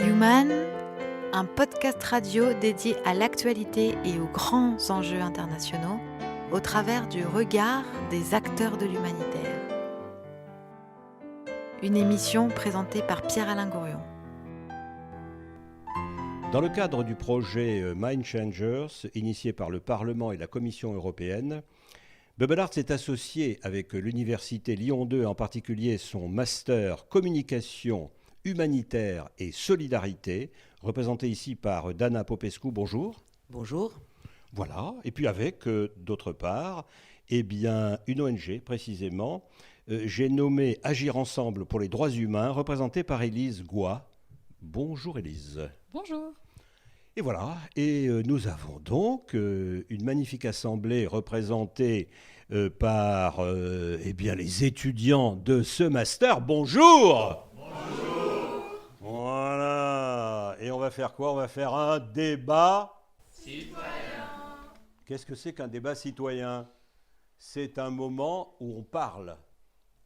Human, un podcast radio dédié à l'actualité et aux grands enjeux internationaux au travers du regard des acteurs de l'humanitaire. Une émission présentée par Pierre-Alain Gourion. Dans le cadre du projet Mind Changers, initié par le Parlement et la Commission européenne, Bubble Art s'est associé avec l'Université Lyon 2, en particulier son master Communication humanitaire et solidarité, représenté ici par Dana Popescu. Bonjour. Bonjour. Voilà, et puis avec, d'autre part, une ONG précisément, j'ai nommé Agir Ensemble pour les droits humains, représentée par Élise Goua. Bonjour Élise. Bonjour. Et voilà, nous avons donc une magnifique assemblée représentée par les étudiants de ce master. Bonjour. Bonjour. Voilà, et on va faire quoi? On va faire un débat citoyen. Qu'est-ce que c'est qu'un débat citoyen? C'est un moment où on parle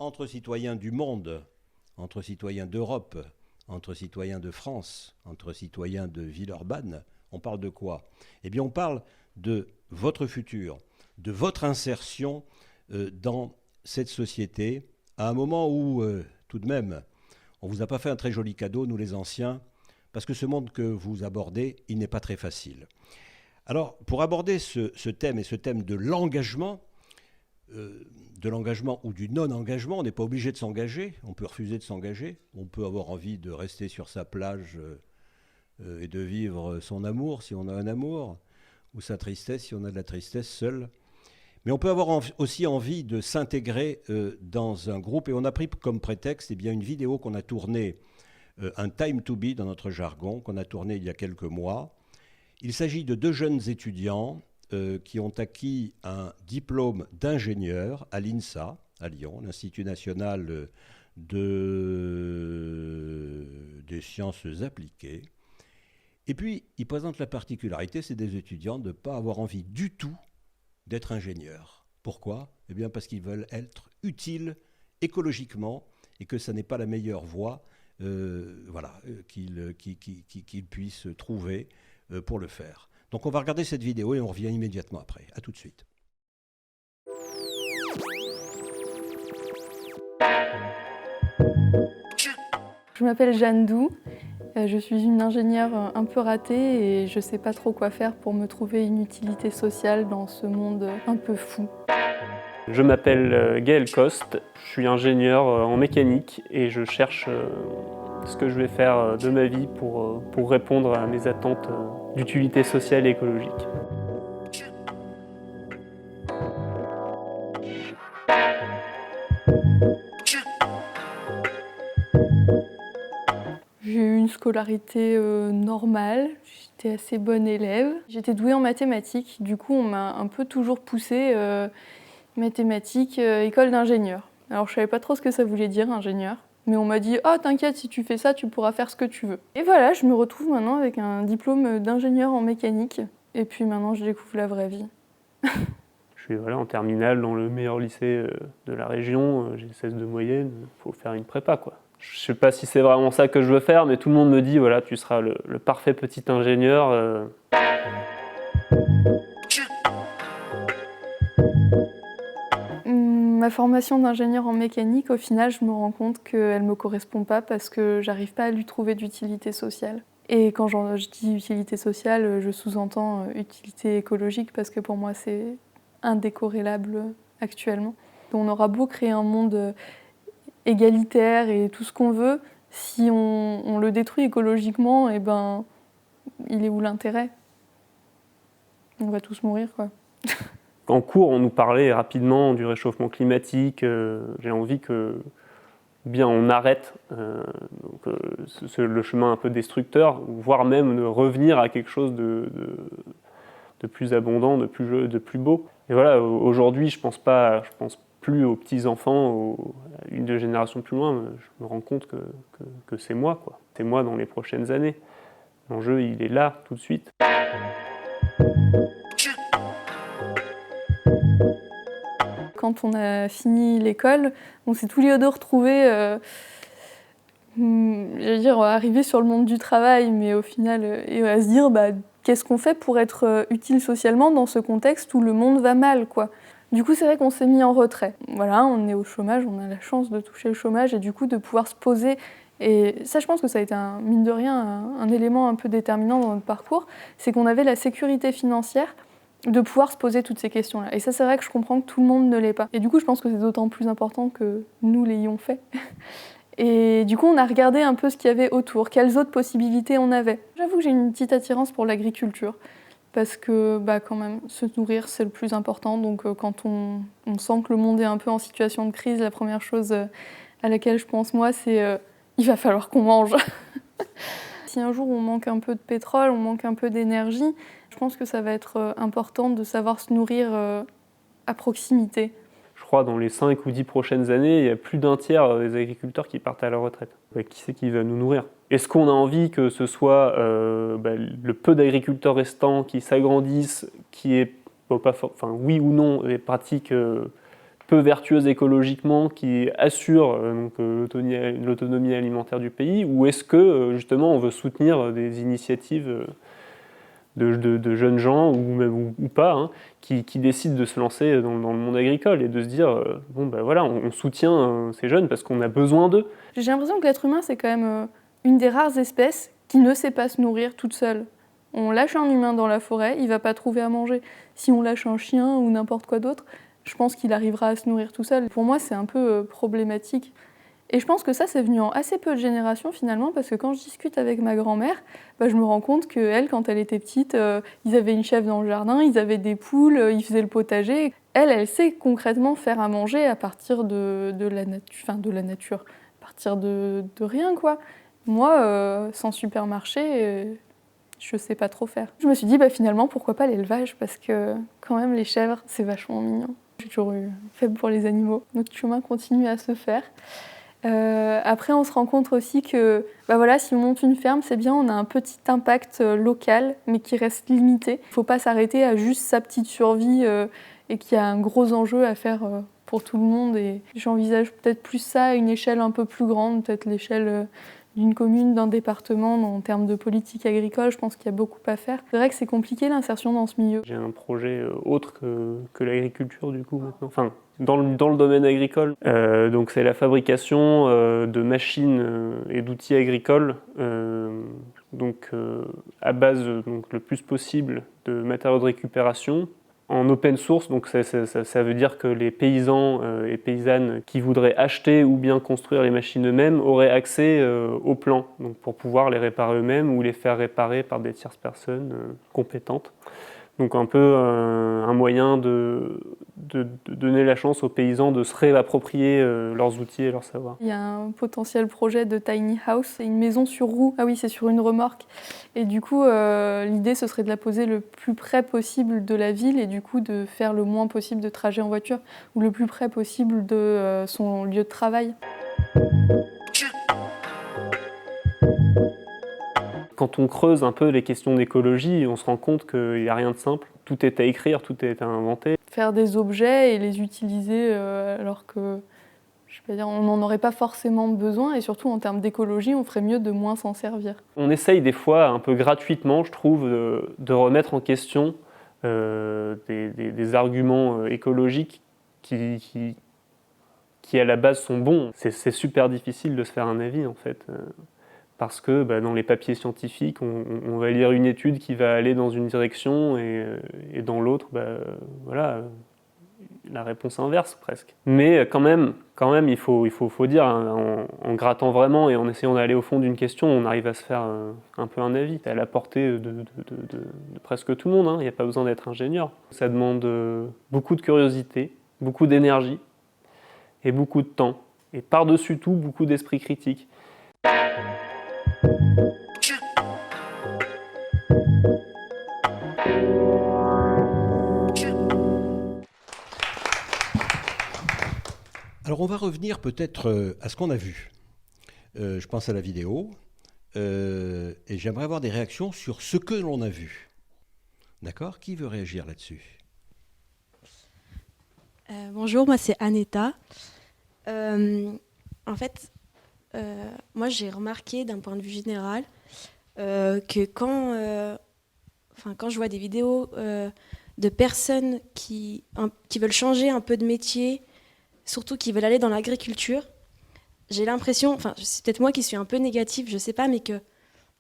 entre citoyens du monde, entre citoyens d'Europe, entre citoyens de France, entre citoyens de Villeurbanne. On parle de quoi? Eh bien, on parle de votre futur, de votre insertion dans cette société, à un moment où, tout de même, on ne vous a pas fait un très joli cadeau, nous les anciens, parce que ce monde que vous abordez, il n'est pas très facile. Alors, pour aborder ce thème et ce thème de l'engagement ou du non-engagement, on n'est pas obligé de s'engager, on peut refuser de s'engager, on peut avoir envie de rester sur sa plage et de vivre son amour si on a un amour, ou sa tristesse si on a de la tristesse seul. Mais on peut avoir aussi envie de s'intégrer dans un groupe, et on a pris comme prétexte une vidéo qu'on a tournée, un time to be dans notre jargon, qu'on a tourné il y a quelques mois. Il s'agit de deux jeunes étudiants qui ont acquis un diplôme d'ingénieur à l'INSA, à Lyon, l'Institut national des sciences appliquées. Et puis, ils présentent la particularité, c'est des étudiants, de ne pas avoir envie du tout d'être ingénieurs. Pourquoi? Eh bien, parce qu'ils veulent être utiles écologiquement et que ça n'est pas la meilleure voie qu'ils puissent trouver pour le faire. Donc on va regarder cette vidéo et on revient immédiatement après. À tout de suite. Je m'appelle Jeanne Doux, je suis une ingénieure un peu ratée et je ne sais pas trop quoi faire pour me trouver une utilité sociale dans ce monde un peu fou. Je m'appelle Gaël Coste, je suis ingénieur en mécanique et je cherche ce que je vais faire de ma vie pour répondre à mes attentes d'utilité sociale et écologique. J'ai eu une scolarité normale, j'étais assez bonne élève. J'étais douée en mathématiques, du coup on m'a un peu toujours poussée mathématiques, école d'ingénieur. Alors je savais pas trop ce que ça voulait dire, ingénieur. Mais on m'a dit « Oh, t'inquiète, si tu fais ça, tu pourras faire ce que tu veux. » Et voilà, je me retrouve maintenant avec un diplôme d'ingénieur en mécanique. Et puis maintenant, je découvre la vraie vie. Je suis en terminale dans le meilleur lycée de la région, j'ai 16 de moyenne, il faut faire une prépa, quoi. Je sais pas si c'est vraiment ça que je veux faire, mais tout le monde me dit « Voilà, tu seras le parfait petit ingénieur. » Ma formation d'ingénieur en mécanique, au final, je me rends compte qu'elle ne me correspond pas parce que j'arrive pas à lui trouver d'utilité sociale. Et quand je dis utilité sociale, je sous-entends utilité écologique parce que pour moi, c'est indécorrélable actuellement. On aura beau créer un monde égalitaire et tout ce qu'on veut, si on le détruit écologiquement, eh ben, il est où l'intérêt? On va tous mourir, quoi. En cours, on nous parlait rapidement du réchauffement climatique. J'ai envie que on arrête le chemin un peu destructeur, voire même de revenir à quelque chose de plus abondant, de plus beau. Et voilà, aujourd'hui, je pense plus aux petits-enfants, à une deux générations plus loin. Je me rends compte que c'est moi, quoi. C'est moi dans les prochaines années. L'enjeu, il est là, tout de suite. Quand on a fini l'école, on s'est tous les deux retrouvés j'allais dire, arriver sur le monde du travail, mais au final, et à se dire, qu'est-ce qu'on fait pour être utile socialement dans ce contexte où le monde va mal, quoi. Du coup, c'est vrai qu'on s'est mis en retrait. Voilà, on est au chômage, on a la chance de toucher le chômage et du coup de pouvoir se poser. Et ça, je pense que ça a été, mine de rien, un élément un peu déterminant dans notre parcours, c'est qu'on avait la sécurité financière de pouvoir se poser toutes ces questions-là. Et ça, c'est vrai que je comprends que tout le monde ne l'ait pas. Et du coup, je pense que c'est d'autant plus important que nous l'ayons fait. Et du coup, on a regardé un peu ce qu'il y avait autour, quelles autres possibilités on avait. J'avoue que j'ai une petite attirance pour l'agriculture, parce que quand même, se nourrir, c'est le plus important. Donc quand on sent que le monde est un peu en situation de crise, la première chose à laquelle je pense, moi, c'est il va falloir qu'on mange. Si un jour on manque un peu de pétrole, on manque un peu d'énergie, je pense que ça va être important de savoir se nourrir à proximité. Je crois dans les 5 ou 10 prochaines années, il y a plus d'un tiers des agriculteurs qui partent à la retraite. Qui c'est qui va nous nourrir? Est-ce qu'on a envie que ce soit le peu d'agriculteurs restants qui s'agrandissent, qui est, oui ou non, des pratiques peu vertueuses écologiquement, qui assurent l'autonomie alimentaire du pays, ou est-ce que justement on veut soutenir des initiatives de jeunes gens, ou pas, qui décident de se lancer dans le monde agricole et de se dire on soutient ces jeunes parce qu'on a besoin d'eux. J'ai l'impression que l'être humain, c'est quand même une des rares espèces qui ne sait pas se nourrir toute seule. On lâche un humain dans la forêt, il ne va pas trouver à manger. Si on lâche un chien ou n'importe quoi d'autre, je pense qu'il arrivera à se nourrir tout seul. Pour moi, c'est un peu problématique. Et je pense que ça, c'est venu en assez peu de générations finalement, parce que quand je discute avec ma grand-mère, je me rends compte qu'elle, quand elle était petite, ils avaient une chèvre dans le jardin, ils avaient des poules, ils faisaient le potager. Elle sait concrètement faire à manger à partir de la nature, à partir de rien, quoi. Moi, sans supermarché, je sais pas trop faire. Je me suis dit, finalement, pourquoi pas l'élevage, parce que quand même, les chèvres, c'est vachement mignon. J'ai toujours eu faible pour les animaux. Notre chemin continue à se faire. Après, on se rend compte aussi que si on monte une ferme, c'est bien, on a un petit impact local, mais qui reste limité. Il ne faut pas s'arrêter à juste sa petite survie et qu'il y a un gros enjeu à faire pour tout le monde. Et j'envisage peut-être plus ça à une échelle un peu plus grande, peut-être l'échelle d'une commune, d'un département. En termes de politique agricole, je pense qu'il y a beaucoup à faire. C'est vrai que c'est compliqué l'insertion dans ce milieu. J'ai un projet autre que l'agriculture du coup maintenant. Enfin, dans le domaine agricole. Donc c'est la fabrication de machines et d'outils agricoles, à base le plus possible de matériaux de récupération en open source. Donc ça veut dire que les paysans et paysannes qui voudraient acheter ou bien construire les machines eux-mêmes auraient accès aux plans, donc pour pouvoir les réparer eux-mêmes ou les faire réparer par des tierces personnes compétentes. Donc un peu un moyen de donner la chance aux paysans de se réapproprier leurs outils et leurs savoirs. Il y a un potentiel projet de tiny house, c'est une maison sur roue. Ah oui, c'est sur une remorque. Et du coup, l'idée, ce serait de la poser le plus près possible de la ville et du coup de faire le moins possible de trajets en voiture ou le plus près possible de son lieu de travail. Quand on creuse un peu les questions d'écologie, on se rend compte qu'il n'y a rien de simple. Tout est à écrire, tout est à inventer. Faire des objets et les utiliser alors que, on n'en aurait pas forcément besoin et surtout en termes d'écologie, on ferait mieux de moins s'en servir. On essaye des fois, un peu gratuitement, je trouve, de remettre en question des arguments écologiques qui à la base sont bons. C'est super difficile de se faire un avis en fait. Parce que dans les papiers scientifiques, on va lire une étude qui va aller dans une direction et dans l'autre, la réponse inverse presque. Mais quand même, il faut dire, en grattant vraiment et en essayant d'aller au fond d'une question, on arrive à se faire un peu un avis. C'est à la portée de presque tout le monde, il n'y a pas besoin d'être ingénieur. Ça demande beaucoup de curiosité, beaucoup d'énergie et beaucoup de temps. Et par-dessus tout, beaucoup d'esprit critique. Alors on va revenir peut-être à ce qu'on a vu. Je pense à la vidéo et j'aimerais avoir des réactions sur ce que l'on a vu. D'accord ? Qui veut réagir là-dessus ? Bonjour, moi c'est Aneta. En fait, moi j'ai remarqué d'un point de vue général que quand je vois des vidéos de personnes qui veulent changer un peu de métier, surtout qui veulent aller dans l'agriculture, j'ai l'impression, enfin c'est peut-être moi qui suis un peu négative, je sais pas, mais qu'il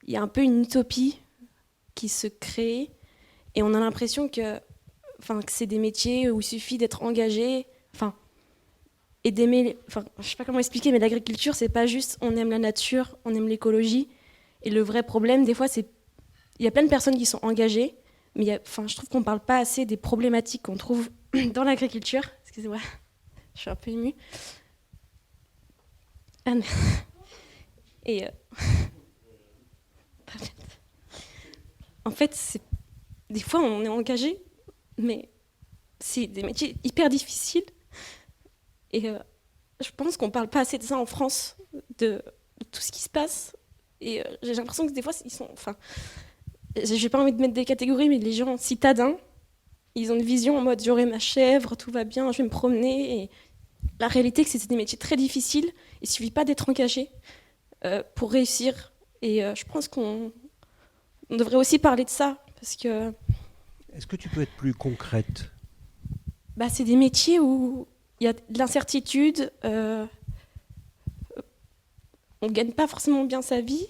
y a un peu une utopie qui se crée et on a l'impression que c'est des métiers où il suffit d'être engagé, et d'aimer, je sais pas comment expliquer, mais l'agriculture c'est pas juste on aime la nature, on aime l'écologie, et le vrai problème des fois c'est il y a plein de personnes qui sont engagées, mais je trouve qu'on parle pas assez des problématiques qu'on trouve dans l'agriculture. Excusez-moi, je suis un peu émue. Et en fait, des fois on est engagé, mais c'est des métiers hyper difficiles. Et je pense qu'on parle pas assez de ça en France, de tout ce qui se passe. Et j'ai l'impression que des fois, ils sont... j'ai pas envie de mettre des catégories, mais les gens citadins, ils ont une vision en mode j'aurai ma chèvre, tout va bien, je vais me promener. Et la réalité, c'est que c'est des métiers très difficiles. Il suffit pas d'être engagé pour réussir. Et je pense qu'on devrait aussi parler de ça. Parce que... Est-ce que tu peux être plus concrète ? C'est des métiers où il y a de l'incertitude, on ne gagne pas forcément bien sa vie.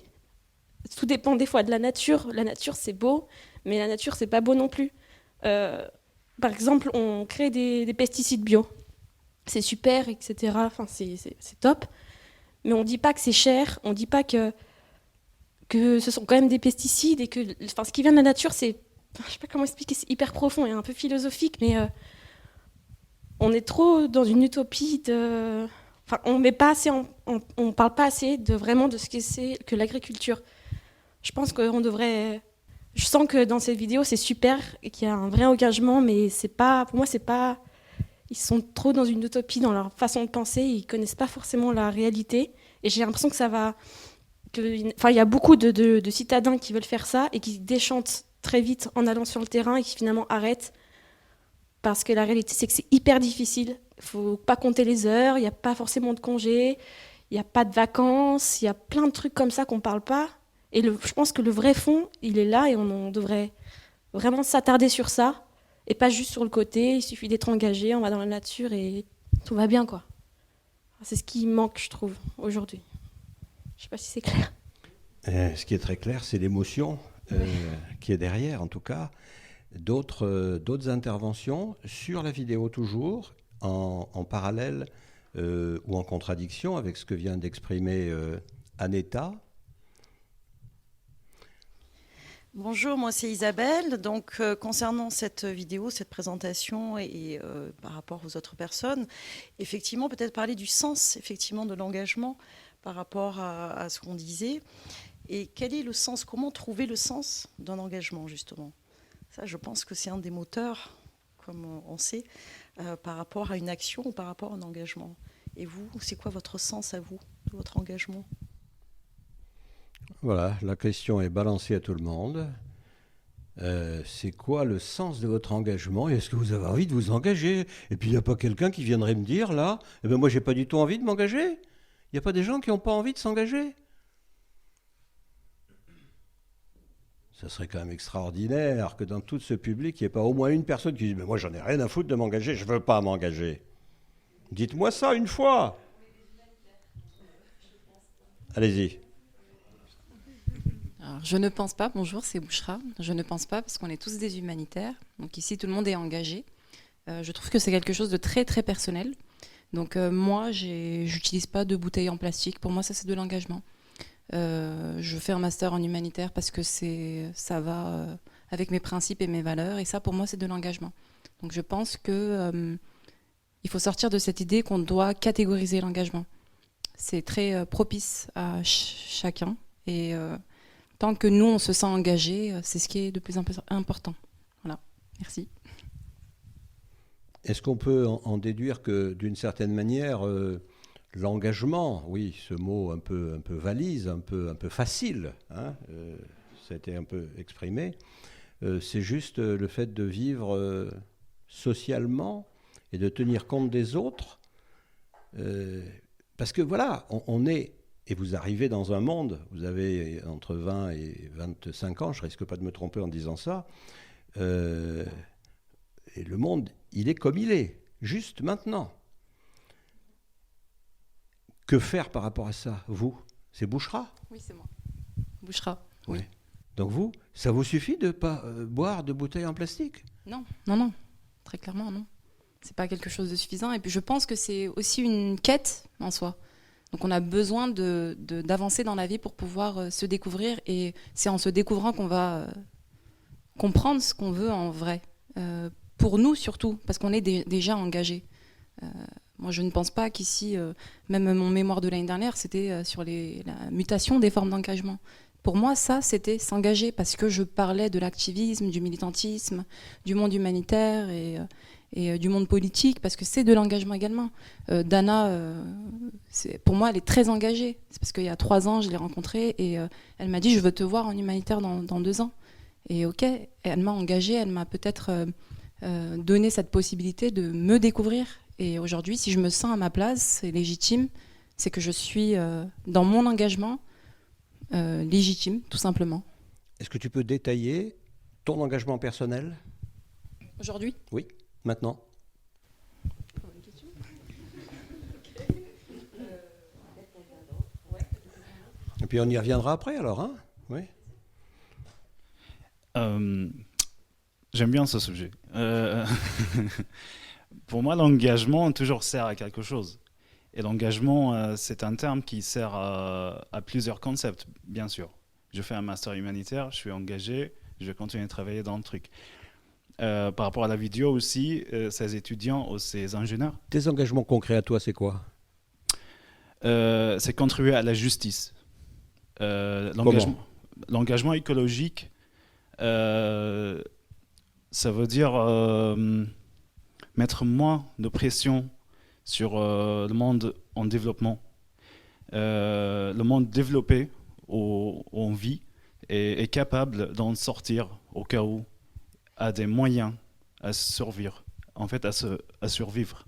Tout dépend des fois de la nature. La nature, c'est beau, mais la nature, c'est pas beau non plus. Par exemple, on crée des pesticides bio. C'est super, etc. C'est top. Mais on ne dit pas que c'est cher. On ne dit pas que ce sont quand même des pesticides et que ce qui vient de la nature, c'est... Je ne sais pas comment expliquer, c'est hyper profond et un peu philosophique, mais... on est trop dans une utopie de... on met pas assez on parle pas assez vraiment de ce que c'est que l'agriculture. Je pense qu'on devrait... Je sens que dans cette vidéo, c'est super et qu'il y a un vrai engagement, mais c'est pas... Pour moi, c'est pas... Ils sont trop dans une utopie dans leur façon de penser, ils connaissent pas forcément la réalité. Et j'ai l'impression que ça va... il y a beaucoup de citadins qui veulent faire ça et qui déchantent très vite en allant sur le terrain et qui finalement arrêtent. Parce que la réalité, c'est que c'est hyper difficile. Il ne faut pas compter les heures, il n'y a pas forcément de congés, il n'y a pas de vacances, il y a plein de trucs comme ça qu'on ne parle pas. Et je pense que le vrai fond, il est là et on devrait vraiment s'attarder sur ça et pas juste sur le côté. Il suffit d'être engagé, on va dans la nature et tout va bien, quoi. C'est ce qui manque, je trouve, aujourd'hui. Je ne sais pas si c'est clair. Ce qui est très clair, c'est l'émotion qui est derrière, en tout cas. D'autres interventions sur la vidéo toujours, en parallèle ou en contradiction avec ce que vient d'exprimer Aneta. Bonjour, moi c'est Isabelle. Donc concernant cette vidéo, cette présentation et par rapport aux autres personnes, effectivement peut-être parler du sens effectivement de l'engagement par rapport à ce qu'on disait. Et quel est le sens ? Comment trouver le sens d'un engagement justement ? Ça, je pense que c'est un des moteurs, comme on sait, par rapport à une action ou par rapport à un engagement. Et vous, c'est quoi votre sens à vous, de votre engagement ? Voilà, la question est balancée à tout le monde. C'est quoi le sens de votre engagement ? Et est-ce que vous avez envie de vous engager ? Et puis, il n'y a pas quelqu'un qui viendrait me dire, là, moi, j'ai pas du tout envie de m'engager. Il n'y a pas des gens qui n'ont pas envie de s'engager. Ça serait quand même extraordinaire que dans tout ce public, il n'y ait pas au moins une personne qui dit « Mais moi, j'en ai rien à foutre de m'engager, je ne veux pas m'engager. » Dites-moi ça une fois. Allez-y. Alors, je ne pense pas, bonjour, c'est Bouchra. Je ne pense pas parce qu'on est tous des humanitaires. Donc ici, tout le monde est engagé. Je trouve que c'est quelque chose de très, très personnel. Donc moi, j'utilise pas de bouteilles en plastique. Pour moi, ça, c'est de l'engagement. Je fais un master en humanitaire parce que ça va avec mes principes et mes valeurs. Et ça, pour moi, c'est de l'engagement. Donc je pense qu'il faut sortir de cette idée qu'on doit catégoriser l'engagement. C'est très propice à chacun. Et tant que nous, on se sent engagé, c'est ce qui est de plus important. Voilà, merci. Est-ce qu'on peut en déduire que, d'une certaine manière, l'engagement, oui, ce mot un peu valise, un peu facile, hein, ça a été un peu exprimé, c'est juste le fait de vivre socialement et de tenir compte des autres, parce que voilà, on est Et vous arrivez dans un monde, vous avez entre 20 et 25 ans, je risque pas de me tromper en disant ça, et le monde, il est comme il est, juste maintenant. Que faire par rapport à ça, vous? C'est Bouchra? Oui, c'est moi. Bouchra. Oui. Donc vous, ça vous suffit de ne pas boire de bouteilles en plastique? Non, non, non. Très clairement, non. C'est pas quelque chose de suffisant. Et puis je pense que c'est aussi une quête en soi. Donc on a besoin d'avancer dans la vie pour pouvoir se découvrir. Et c'est en se découvrant qu'on va comprendre ce qu'on veut en vrai. Pour nous surtout, parce qu'on est déjà engagés. Moi, je ne pense pas qu'ici, même mon mémoire de l'année dernière, c'était sur la mutation des formes d'engagement. Pour moi, ça, c'était s'engager, parce que je parlais de l'activisme, du militantisme, du monde humanitaire et du monde politique, parce que c'est de l'engagement également. Dana, pour moi, elle est très engagée. C'est parce qu'il y a 3 ans, je l'ai rencontrée, et elle m'a dit « Je veux te voir en humanitaire dans 2 ans ». Et ok, elle m'a engagée, elle m'a peut-être donné cette possibilité de me découvrir. Et aujourd'hui, si je me sens à ma place, c'est légitime, c'est que je suis dans mon engagement légitime, tout simplement. Est-ce que tu peux détailler ton engagement personnel? Aujourd'hui? Oui, maintenant. Et puis on y reviendra après alors, hein? Oui. J'aime bien ce sujet. Pour moi, l'engagement toujours sert à quelque chose. Et l'engagement, c'est un terme qui sert à plusieurs concepts, bien sûr. Je fais un master humanitaire, je suis engagé, je vais continuer à travailler dans le truc. Par rapport à la vidéo aussi, ces étudiants ou ces ingénieurs. Tes engagements concrets à toi, c'est quoi? C'est contribuer à la justice. L'engagement écologique, ça veut dire mettre moins de pression sur le monde en développement. Le monde développé où on vit est capable d'en sortir au cas où, a des moyens à survivre. À survivre.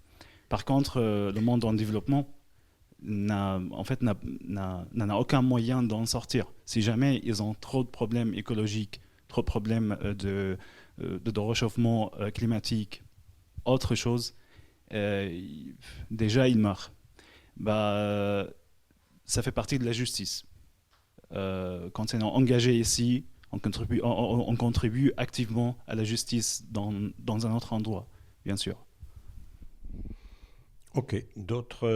Par contre, le monde en développement n'en a aucun moyen d'en sortir. Si jamais ils ont trop de problèmes écologiques, trop de problèmes de réchauffement climatique, autre chose, déjà ils meurent. Ça fait partie de la justice. Quand on est engagé ici, on contribue activement à la justice dans un autre endroit, bien sûr. Ok, d'autres...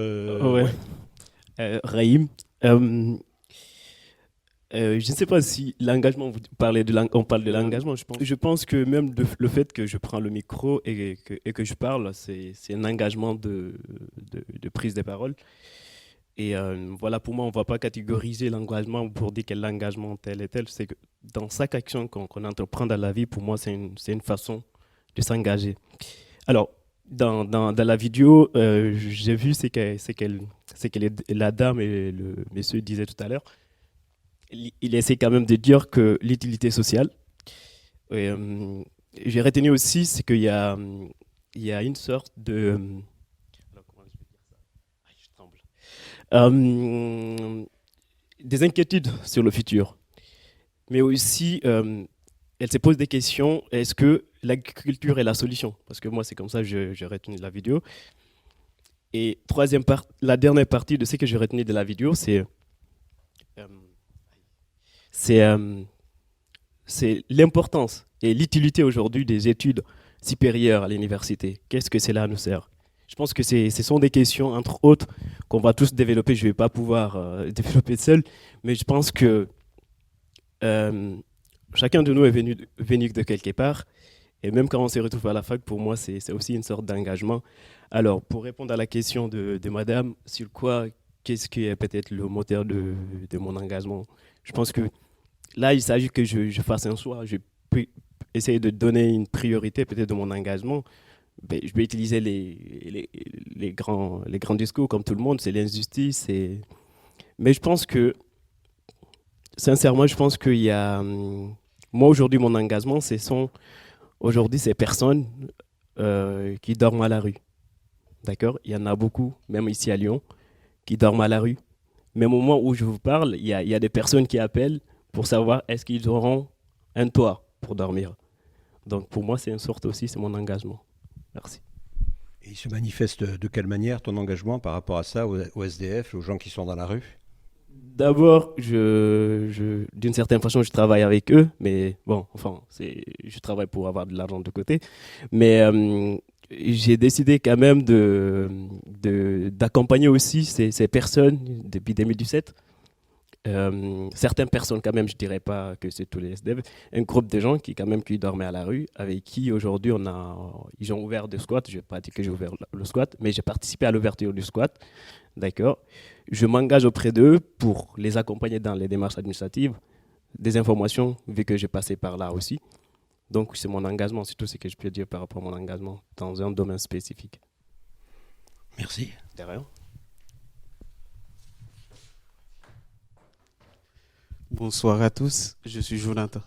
Raïm, je ne sais pas si l'engagement, on parle de l'engagement, je pense que même le fait que je prends le micro et que je parle, c'est un engagement de prise de parole. Et voilà, pour moi, on ne va pas catégoriser l'engagement pour dire quel engagement tel et tel. C'est que dans chaque action qu'on entreprend dans la vie, pour moi, c'est une façon de s'engager. Alors, dans la vidéo, j'ai vu ce que la dame et le monsieur disaient tout à l'heure. Il essaie quand même de dire que l'utilité sociale. J'ai retenu aussi, c'est qu'il y a une sorte de... comment je vais dire ça? Je tremble. Des inquiétudes sur le futur. Mais aussi, elle se pose des questions. Est-ce que l'agriculture est la solution? Parce que moi, c'est comme ça que j'ai retenu de la vidéo. Et la dernière partie de ce que j'ai retenu de la vidéo, c'est l'importance et l'utilité aujourd'hui des études supérieures à l'université. Qu'est-ce que cela nous sert? Je pense que ce sont des questions, entre autres, qu'on va tous développer. Je ne vais pas pouvoir développer seul, mais je pense que chacun de nous est venu de quelque part. Et même quand on se retrouve à la fac, pour moi, c'est aussi une sorte d'engagement. Alors, pour répondre à la question de madame, sur quoi, qu'est-ce qui est peut-être le moteur de mon engagement? Je pense que là, il s'agit que je fasse un choix. Je peux essayer de donner une priorité peut-être de mon engagement. Ben, je vais utiliser les grands discours comme tout le monde, c'est l'injustice. Mais je pense que, sincèrement, je pense qu'il y a... Moi, aujourd'hui, mon engagement, ce sont aujourd'hui ces personnes qui dorment à la rue. D'accord? Il y en a beaucoup, même ici à Lyon, qui dorment à la rue. Même au moment où je vous parle, il y a des personnes qui appellent pour savoir est-ce qu'ils auront un toit pour dormir. Donc pour moi, c'est une sorte aussi, c'est mon engagement. Merci. Et il se manifeste de quelle manière ton engagement par rapport à ça, aux SDF, aux gens qui sont dans la rue? D'abord, d'une certaine façon, je travaille avec eux, mais bon, enfin, je travaille pour avoir de l'argent de côté. Mais j'ai décidé quand même d'accompagner aussi ces personnes depuis 2017. Certaines personnes quand même, je dirais pas que c'est tous les SDF, un groupe de gens qui quand même qui dormaient à la rue, avec qui aujourd'hui ils ont ouvert des squats. Je vais pas dire que j'ai ouvert le squat, mais j'ai participé à l'ouverture du squat. D'accord. Je m'engage auprès d'eux pour les accompagner dans les démarches administratives, des informations, vu que j'ai passé par là aussi. Donc, c'est mon engagement, c'est tout ce que je peux dire par rapport à mon engagement dans un domaine spécifique. Merci. De rien. Bonsoir à tous, je suis Jonathan.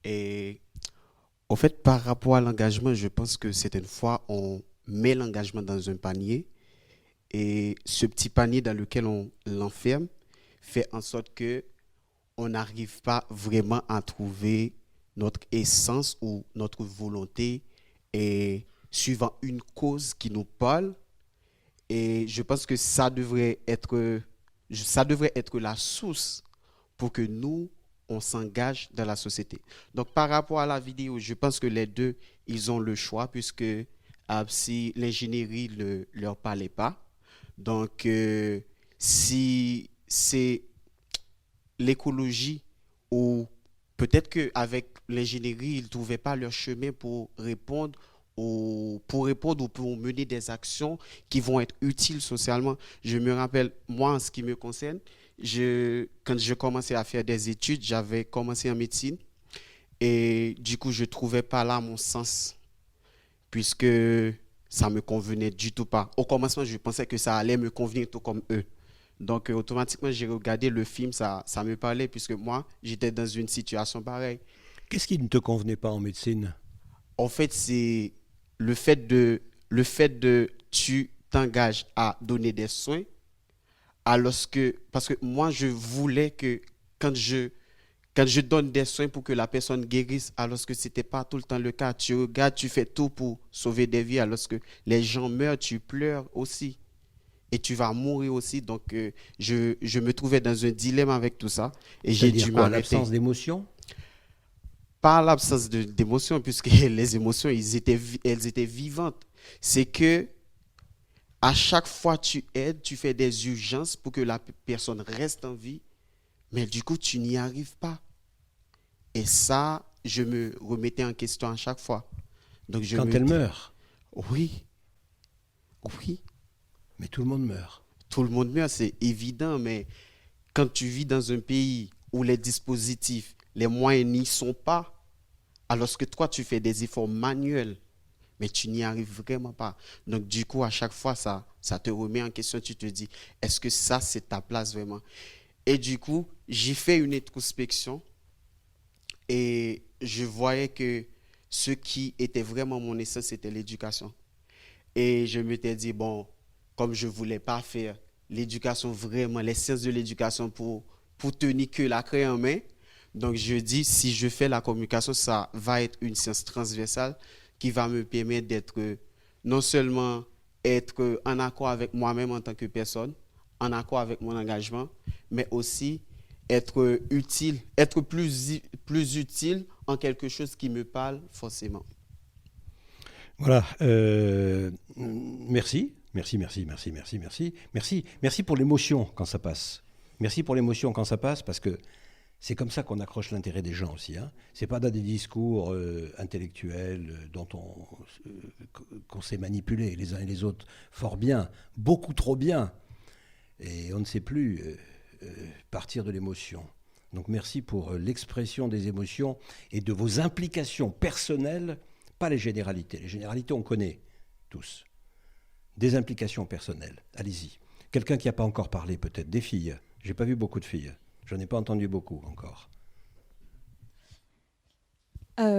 Et au fait, par rapport à l'engagement, je pense que certaines fois, on met l'engagement dans un panier et ce petit panier dans lequel on l'enferme fait en sorte que on n'arrive pas vraiment à trouver notre essence ou notre volonté et suivant une cause qui nous parle. Et je pense que ça devrait être la source pour que nous, on s'engage dans la société. Donc, par rapport à la vidéo, je pense que les deux, ils ont le choix puisque si l'ingénierie ne leur parlait pas. Donc, si c'est l'écologie ou peut-être qu'avec l'ingénierie, ils ne trouvaient pas leur chemin pour répondre ou pour mener des actions qui vont être utiles socialement. Je me rappelle, moi, en ce qui me concerne, quand je commençais à faire des études, j'avais commencé en médecine et du coup, je ne trouvais pas là mon sens puisque ça ne me convenait du tout pas. Au commencement, je pensais que ça allait me convenir tout comme eux. Donc, automatiquement, j'ai regardé le film, ça me parlait puisque moi, j'étais dans une situation pareille. Qu'est-ce qui ne te convenait pas en médecine? En fait, c'est le fait de tu t'engages à donner des soins parce que moi, je voulais que quand je donne des soins pour que la personne guérisse, alors que ce n'était pas tout le temps le cas. Tu regardes, tu fais tout pour sauver des vies, alors que les gens meurent, tu pleures aussi. Et tu vas mourir aussi. Donc, je me trouvais dans un dilemme avec tout ça. Et j'ai dû m'arrêter. L'absence d'émotion? Pas l'absence d'émotion, puisque les émotions, elles étaient vivantes. C'est que à chaque fois tu aides, tu fais des urgences pour que la personne reste en vie, mais du coup, tu n'y arrives pas. Et ça, je me remettais en question à chaque fois. Donc, Quand elle meurt? Oui. Oui. Mais tout le monde meurt. Tout le monde meurt, c'est évident, mais quand tu vis dans un pays où les dispositifs, les moyens n'y sont pas, alors que toi, tu fais des efforts manuels, mais tu n'y arrives vraiment pas. Donc, du coup, à chaque fois, ça te remet en question. Tu te dis, est-ce que ça, c'est ta place vraiment? Et du coup, j'ai fait une introspection et je voyais que ce qui était vraiment mon essence, c'était l'éducation. Et je m'étais dit, bon, comme je ne voulais pas faire l'éducation vraiment, les sciences de l'éducation pour tenir que la craie en main, donc je dis, si je fais la communication, ça va être une science transversale qui va me permettre d'être, non seulement être en accord avec moi-même en tant que personne, en accord avec mon engagement, mais aussi être utile, être plus utile en quelque chose qui me parle forcément. Voilà. Merci pour l'émotion quand ça passe. Merci pour l'émotion quand ça passe, parce que c'est comme ça qu'on accroche l'intérêt des gens aussi. Hein. C'est pas dans des discours intellectuels qu'on sait manipuler les uns et les autres fort bien, beaucoup trop bien. Et on ne sait plus partir de l'émotion. Donc merci pour l'expression des émotions et de vos implications personnelles, pas les généralités. Les généralités, on connaît tous. Des implications personnelles. Allez-y. Quelqu'un qui n'a pas encore parlé, peut-être. Des filles. J'ai pas vu beaucoup de filles. Je n'en ai pas entendu beaucoup encore.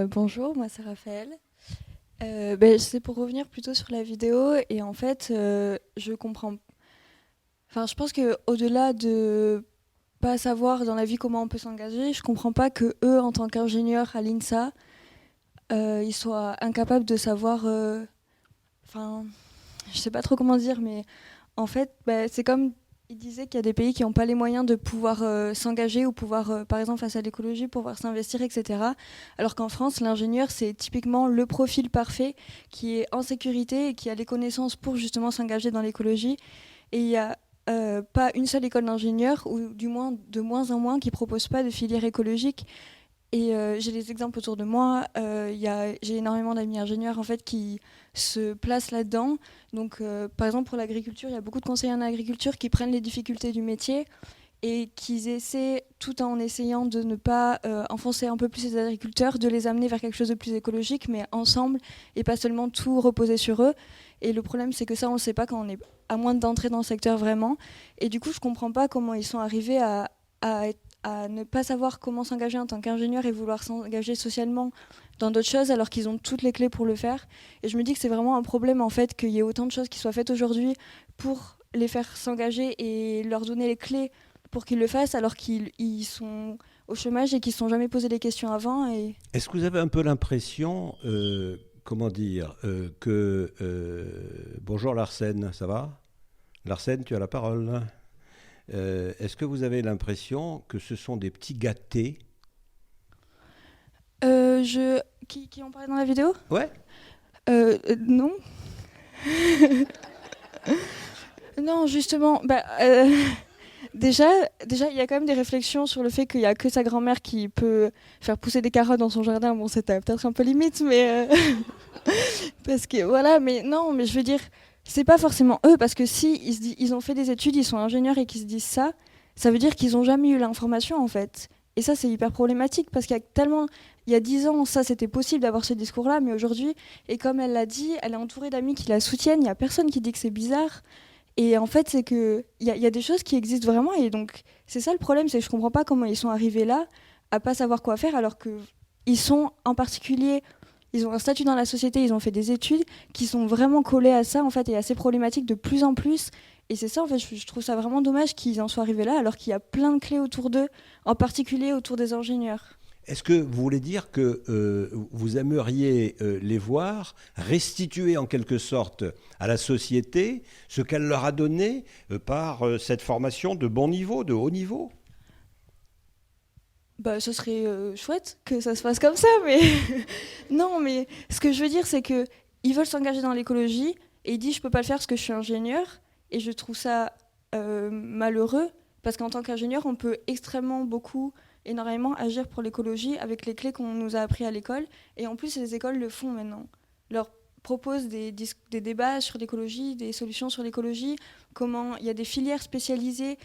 Bonjour, moi c'est Raphaël. C'est pour revenir plutôt sur la vidéo et en fait, je comprends. Enfin, je pense que au-delà de pas savoir dans la vie comment on peut s'engager, je comprends pas que eux, en tant qu'ingénieurs à l'INSA, ils soient incapables de savoir. Enfin, je sais pas trop comment dire, mais en fait, c'est comme il disait qu'il y a des pays qui n'ont pas les moyens de pouvoir s'engager ou pouvoir, par exemple, face à l'écologie, pouvoir s'investir, etc. Alors qu'en France, l'ingénieur, c'est typiquement le profil parfait qui est en sécurité et qui a les connaissances pour justement s'engager dans l'écologie. Et il y a pas une seule école d'ingénieurs, ou du moins de moins en moins, qui ne propose pas de filière écologique. Et j'ai des exemples autour de moi. J'ai énormément d'amis ingénieurs en fait, qui se placent là-dedans. Donc, par exemple, pour l'agriculture, il y a beaucoup de conseillers en agriculture qui prennent les difficultés du métier et qui essaient, tout en essayant de ne pas enfoncer un peu plus les agriculteurs, de les amener vers quelque chose de plus écologique, mais ensemble, et pas seulement tout reposer sur eux. Et le problème, c'est que ça, on ne le sait pas quand on est à moins d'entrer dans le secteur vraiment. Et du coup, je ne comprends pas comment ils sont arrivés à ne pas savoir comment s'engager en tant qu'ingénieur et vouloir s'engager socialement dans d'autres choses alors qu'ils ont toutes les clés pour le faire. Et je me dis que c'est vraiment un problème en fait qu'il y ait autant de choses qui soient faites aujourd'hui pour les faire s'engager et leur donner les clés pour qu'ils le fassent alors qu'ils sont au chômage et qu'ils ne se sont jamais posé les questions avant. Et... Est-ce que vous avez un peu l'impression, Bonjour Larsen, ça va? Larsen, tu as la parole. Est-ce que vous avez l'impression que ce sont des petits gâtés? Qui ont parlé dans la vidéo? Ouais. Non. Non, justement, déjà, il y a quand même des réflexions sur le fait qu'il n'y a que sa grand-mère qui peut faire pousser des carottes dans son jardin. Bon, c'était peut-être un peu limite, mais... parce que, voilà, mais non, mais je veux dire... C'est pas forcément eux, parce que si ils ont fait des études, ils sont ingénieurs et qu'ils se disent ça, ça veut dire qu'ils n'ont jamais eu l'information en fait. Et ça, c'est hyper problématique parce qu'il y a tellement. Il y a 10 ans, ça c'était possible d'avoir ce discours-là, mais aujourd'hui, et comme elle l'a dit, elle est entourée d'amis qui la soutiennent, il n'y a personne qui dit que c'est bizarre. Et en fait, c'est qu'il y a des choses qui existent vraiment, et donc c'est ça le problème, c'est que je comprends pas comment ils sont arrivés là à pas savoir quoi faire alors qu'ils sont en particulier. Ils ont un statut dans la société, ils ont fait des études qui sont vraiment collées à ça en fait et à ces problématiques de plus en plus. Et c'est ça en fait, je trouve ça vraiment dommage qu'ils en soient arrivés là alors qu'il y a plein de clés autour d'eux, en particulier autour des ingénieurs. Est-ce que vous voulez dire que vous aimeriez les voir restituer en quelque sorte à la société ce qu'elle leur a donné par cette formation de bon niveau, de haut niveau ? Ce serait chouette que ça se passe comme ça, mais non, mais ce que je veux dire, c'est qu'ils veulent s'engager dans l'écologie et ils disent je peux pas le faire parce que je suis ingénieur, et je trouve ça malheureux parce qu'en tant qu'ingénieur, on peut énormément agir pour l'écologie avec les clés qu'on nous a appris à l'école, et en plus les écoles le font maintenant. Leur proposent des débats sur l'écologie, des solutions sur l'écologie, comment il y a des filières spécialisées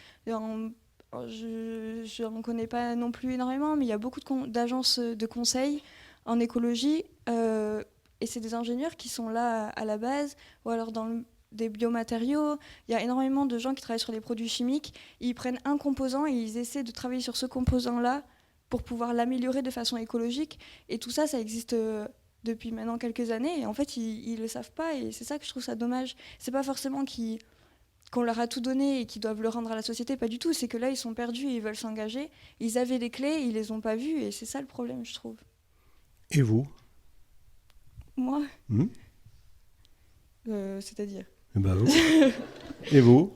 je n'en connais pas non plus énormément, mais il y a beaucoup d'agences de conseil en écologie et c'est des ingénieurs qui sont là à la base, ou alors dans des biomatériaux. Il y a énormément de gens qui travaillent sur les produits chimiques. Ils prennent un composant et ils essaient de travailler sur ce composant-là pour pouvoir l'améliorer de façon écologique. Et tout ça, ça existe depuis maintenant quelques années. Et en fait, ils ne le savent pas. Et c'est ça que je trouve ça dommage. C'est pas forcément qu'on leur a tout donné et qu'ils doivent le rendre à la société, pas du tout. C'est que là, ils sont perdus et ils veulent s'engager. Ils avaient des clés, ils les ont pas vues, et c'est ça le problème, je trouve. Et vous ? Moi C'est-à-dire vous. Et vous ?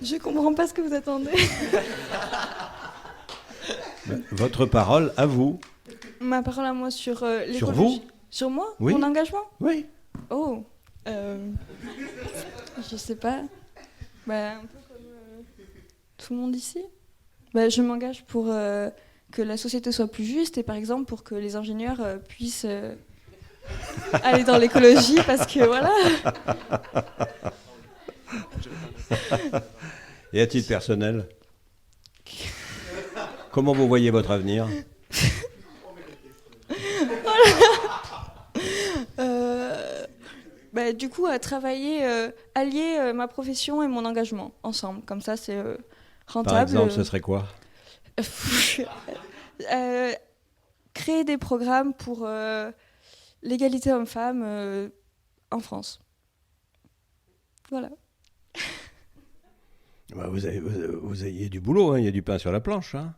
Je comprends pas ce que vous attendez. Votre parole à vous. Ma parole à moi sur l'écologie. Sur vous ? Sur moi ? Oui. Mon engagement ? Oui. Oh, je sais pas. Un peu comme tout le monde ici. Je m'engage pour que la société soit plus juste et par exemple pour que les ingénieurs puissent aller dans l'écologie parce que voilà. Et à titre personnel, comment vous voyez votre avenir ? Du coup, à travailler, allier ma profession et mon engagement ensemble. Comme ça, c'est rentable. Par exemple, ce serait quoi ? Créer des programmes pour l'égalité homme-femme en France. Voilà. Bah, vous avez du boulot, hein, il y a du pain sur la planche. Hein.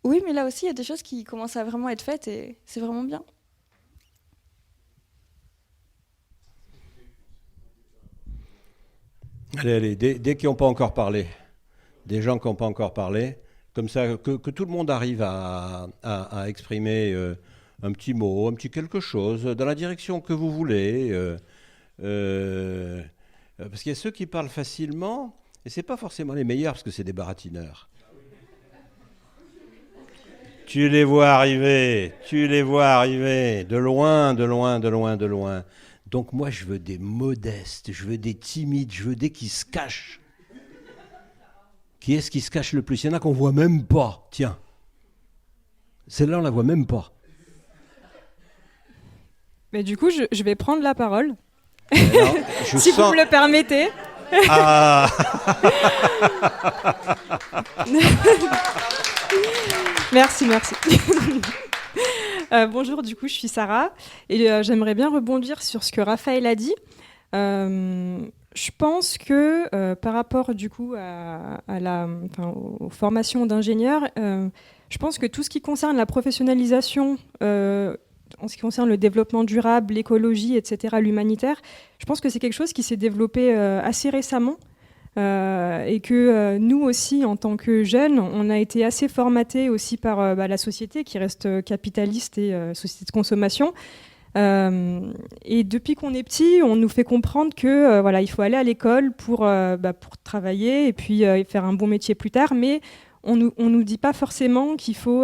Oui, mais là aussi, il y a des choses qui commencent à vraiment être faites et c'est vraiment bien. Allez, dès qu'ils n'ont pas encore parlé, des gens qui n'ont pas encore parlé, comme ça, que tout le monde arrive à exprimer un petit mot, un petit quelque chose, dans la direction que vous voulez. Parce qu'il y a ceux qui parlent facilement, et ce n'est pas forcément les meilleurs, parce que c'est des baratineurs. Tu les vois arriver, de loin, de loin, de loin, de loin. Donc moi, je veux des modestes, je veux des timides, je veux des qui se cachent. Qui est-ce qui se cache le plus? Il y en a qu'on ne voit même pas, tiens. Celle-là, on ne la voit même pas. Mais du coup, je vais prendre la parole, Alors, si vous me le permettez. Ah. Merci. Bonjour, du coup, je suis Sarah et j'aimerais bien rebondir sur ce que Raphaël a dit. Je pense que par rapport du coup aux formations d'ingénieurs, je pense que tout ce qui concerne la professionnalisation, en ce qui concerne le développement durable, l'écologie, etc., l'humanitaire, je pense que c'est quelque chose qui s'est développé assez récemment. Et que nous aussi, en tant que jeunes, on a été assez formatés aussi par la société qui reste capitaliste et société de consommation. Et depuis qu'on est petit, on nous fait comprendre que il faut aller à l'école pour travailler et puis faire un bon métier plus tard, mais on nous dit pas forcément qu'il faut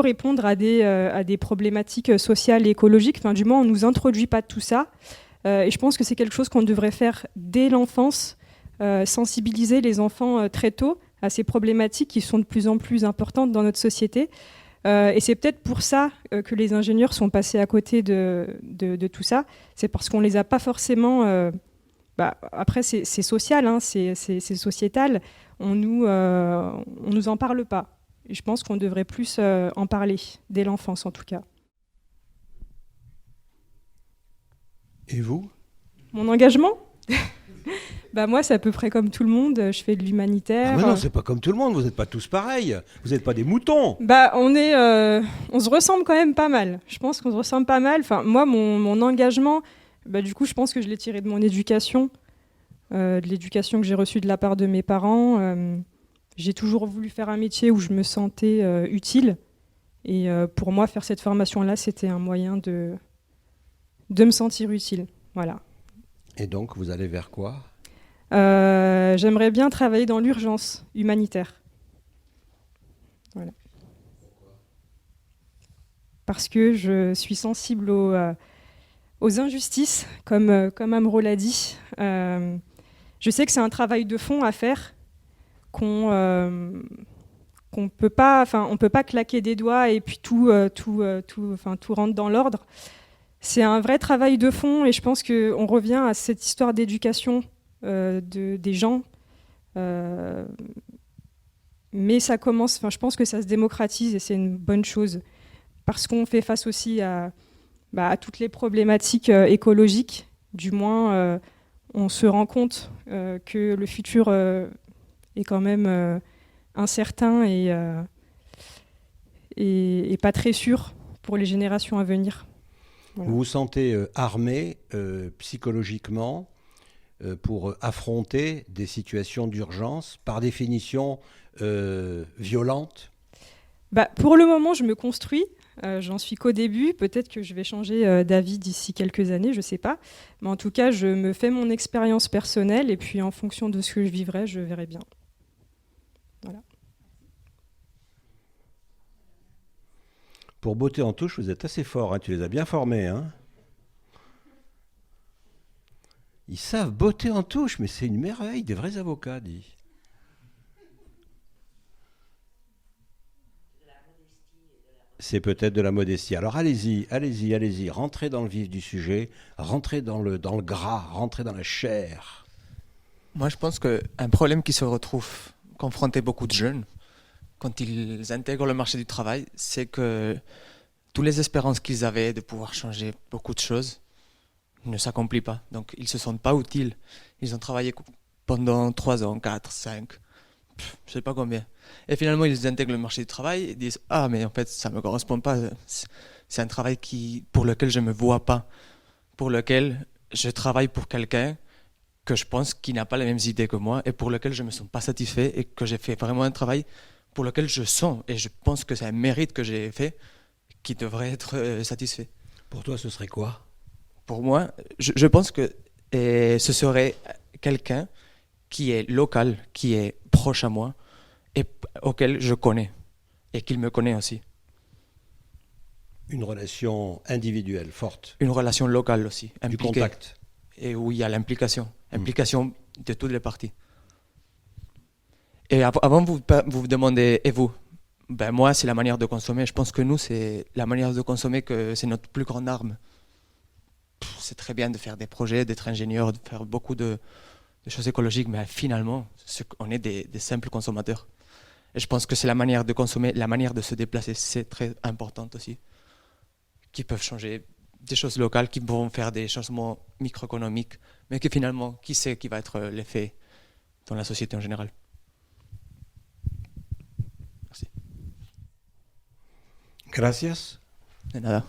répondre à des problématiques sociales et écologiques. Enfin, du moins, on nous introduit pas tout ça. Et je pense que c'est quelque chose qu'on devrait faire dès l'enfance. Sensibiliser les enfants très tôt à ces problématiques qui sont de plus en plus importantes dans notre société. Et c'est peut-être pour ça que les ingénieurs sont passés à côté de tout ça. C'est parce qu'on ne les a pas forcément... après, c'est social, hein, c'est sociétal. On nous en parle pas. Et je pense qu'on devrait plus en parler, dès l'enfance en tout cas. Et vous? Mon engagement? Moi, c'est à peu près comme tout le monde. Je fais de l'humanitaire. Ah mais non, c'est pas comme tout le monde. Vous n'êtes pas tous pareils. Vous n'êtes pas des moutons. On se ressemble quand même pas mal. Je pense qu'on se ressemble pas mal. Enfin, moi, mon engagement, du coup, je pense que je l'ai tiré de mon éducation, de l'éducation que j'ai reçue de la part de mes parents. J'ai toujours voulu faire un métier où je me sentais utile. Et pour moi, faire cette formation-là, c'était un moyen de me sentir utile. Voilà. Et donc, vous allez vers quoi? J'aimerais bien travailler dans l'urgence humanitaire. Voilà. Parce que je suis sensible aux injustices, comme Amro l'a dit. Je sais que c'est un travail de fond à faire, qu'on peut pas, on peut pas claquer des doigts et puis tout rentre dans l'ordre. C'est un vrai travail de fond et je pense qu'on revient à cette histoire d'éducation des gens. Mais ça commence, je pense que ça se démocratise et c'est une bonne chose parce qu'on fait face aussi à toutes les problématiques écologiques. Du moins, on se rend compte que le futur est quand même incertain et pas très sûr pour les générations à venir. Voilà. Vous vous sentez armé psychologiquement pour affronter des situations d'urgence, par définition violentes? Pour le moment, je me construis. J'en suis qu'au début. Peut-être que je vais changer d'avis d'ici quelques années, je ne sais pas. Mais en tout cas, je me fais mon expérience personnelle et puis en fonction de ce que je vivrai, je verrai bien. Voilà. Pour botter en touche, vous êtes assez fort, hein, tu les as bien formés. Hein. Ils savent botter en touche, mais c'est une merveille, des vrais avocats, dit. C'est peut-être de la modestie. Alors allez-y, rentrez dans le vif du sujet, rentrez dans le gras, rentrez dans la chair. Moi, je pense qu'un problème qui se retrouve confronté beaucoup de jeunes, quand ils intègrent le marché du travail, c'est que toutes les espérances qu'ils avaient de pouvoir changer beaucoup de choses ne s'accomplit pas. Donc ils ne se sentent pas utiles. Ils ont travaillé pendant 3 ans, 4, 5, je ne sais pas combien. Et finalement, ils intègrent le marché du travail et disent « Ah, mais en fait, ça ne me correspond pas. C'est un travail pour lequel je ne me vois pas, pour lequel je travaille pour quelqu'un que je pense qui n'a pas les mêmes idées que moi et pour lequel je ne me sens pas satisfait et que j'ai fait vraiment un travail pour lequel je sens et je pense que c'est un mérite que j'ai fait qui devrait être satisfait. » Pour toi, ce serait quoi? Pour moi, je pense que ce serait quelqu'un qui est local, qui est proche à moi et auquel je connais et qu'il me connaît aussi. Une relation individuelle, forte. Une relation locale aussi, Du impliquée. contact. Et où il y a l'implication, implication de toutes les parties. Et avant, vous vous demandez, et vous? Ben moi, c'est la manière de consommer. Je pense que nous, c'est la manière de consommer que c'est notre plus grande arme. C'est très bien de faire des projets, d'être ingénieur, de faire beaucoup de choses écologiques, mais finalement, on est des simples consommateurs. Et je pense que c'est la manière de consommer, la manière de se déplacer, c'est très important aussi. Qui peuvent changer des choses locales, qui vont faire des changements microéconomiques, mais que finalement, qui sait qui va être l'effet dans la société en général. Merci. Gracias. De nada.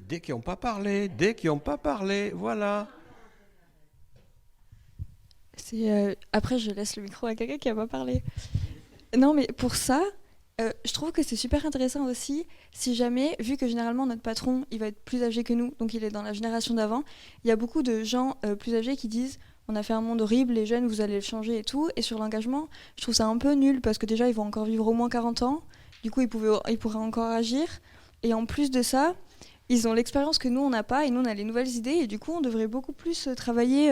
Dès qu'ils n'ont pas parlé, voilà. Après, je laisse le micro à quelqu'un qui n'a pas parlé. Non, mais pour ça, je trouve que c'est super intéressant aussi, si jamais, vu que généralement notre patron, il va être plus âgé que nous, donc il est dans la génération d'avant, il y a beaucoup de gens plus âgés qui disent « on a fait un monde horrible, les jeunes, vous allez le changer et tout ». Et sur l'engagement, je trouve ça un peu nul, parce que déjà, ils vont encore vivre au moins 40 ans, du coup, ils pourraient encore agir. Et en plus de ça, ils ont l'expérience que nous, on n'a pas, et nous, on a les nouvelles idées, et du coup, on devrait beaucoup plus travailler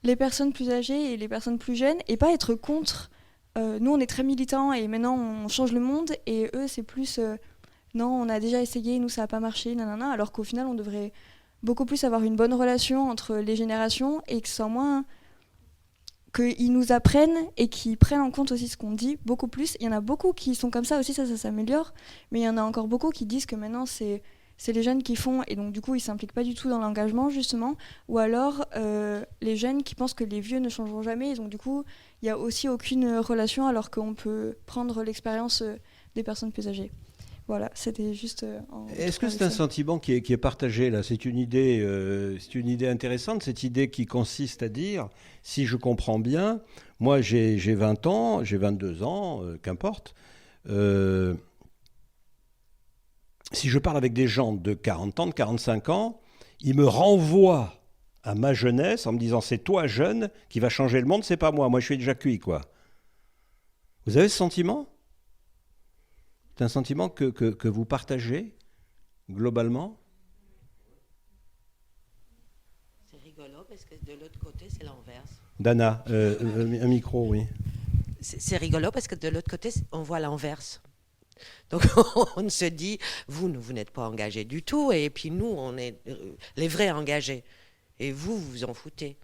les personnes plus âgées et les personnes plus jeunes, et pas être contre. Nous, on est très militants, et maintenant, on change le monde, et eux, c'est plus non, on a déjà essayé, nous, ça n'a pas marché, nanana, alors qu'au final, on devrait beaucoup plus avoir une bonne relation entre les générations, et que ce soit moins qu'ils nous apprennent et qu'ils prennent en compte aussi ce qu'on dit beaucoup plus. Il y en a beaucoup qui sont comme ça aussi, ça s'améliore, mais il y en a encore beaucoup qui disent que maintenant, c'est les jeunes qui font, et donc du coup ils ne s'impliquent pas du tout dans l'engagement justement, ou alors les jeunes qui pensent que les vieux ne changeront jamais, et donc du coup il n'y a aussi aucune relation alors qu'on peut prendre l'expérience des personnes plus âgées. Voilà, c'était juste... Est-ce que c'est un sentiment qui est partagé là? C'est une idée intéressante, cette idée qui consiste à dire, si je comprends bien, moi j'ai 20 ans, j'ai 22 ans, qu'importe, si je parle avec des gens de 40 ans, de 45 ans, ils me renvoient à ma jeunesse en me disant « c'est toi, jeune, qui va changer le monde, c'est pas moi. Moi, je suis déjà cuit, quoi. » Vous avez ce sentiment? C'est un sentiment que vous partagez, globalement? C'est rigolo, parce que de l'autre côté, c'est l'inverse. Dana, un micro, oui. C'est rigolo, parce que de l'autre côté, on voit l'inverse. Donc on se dit, vous n'êtes pas engagés du tout, et puis nous, on est les vrais engagés. Et vous vous en foutez.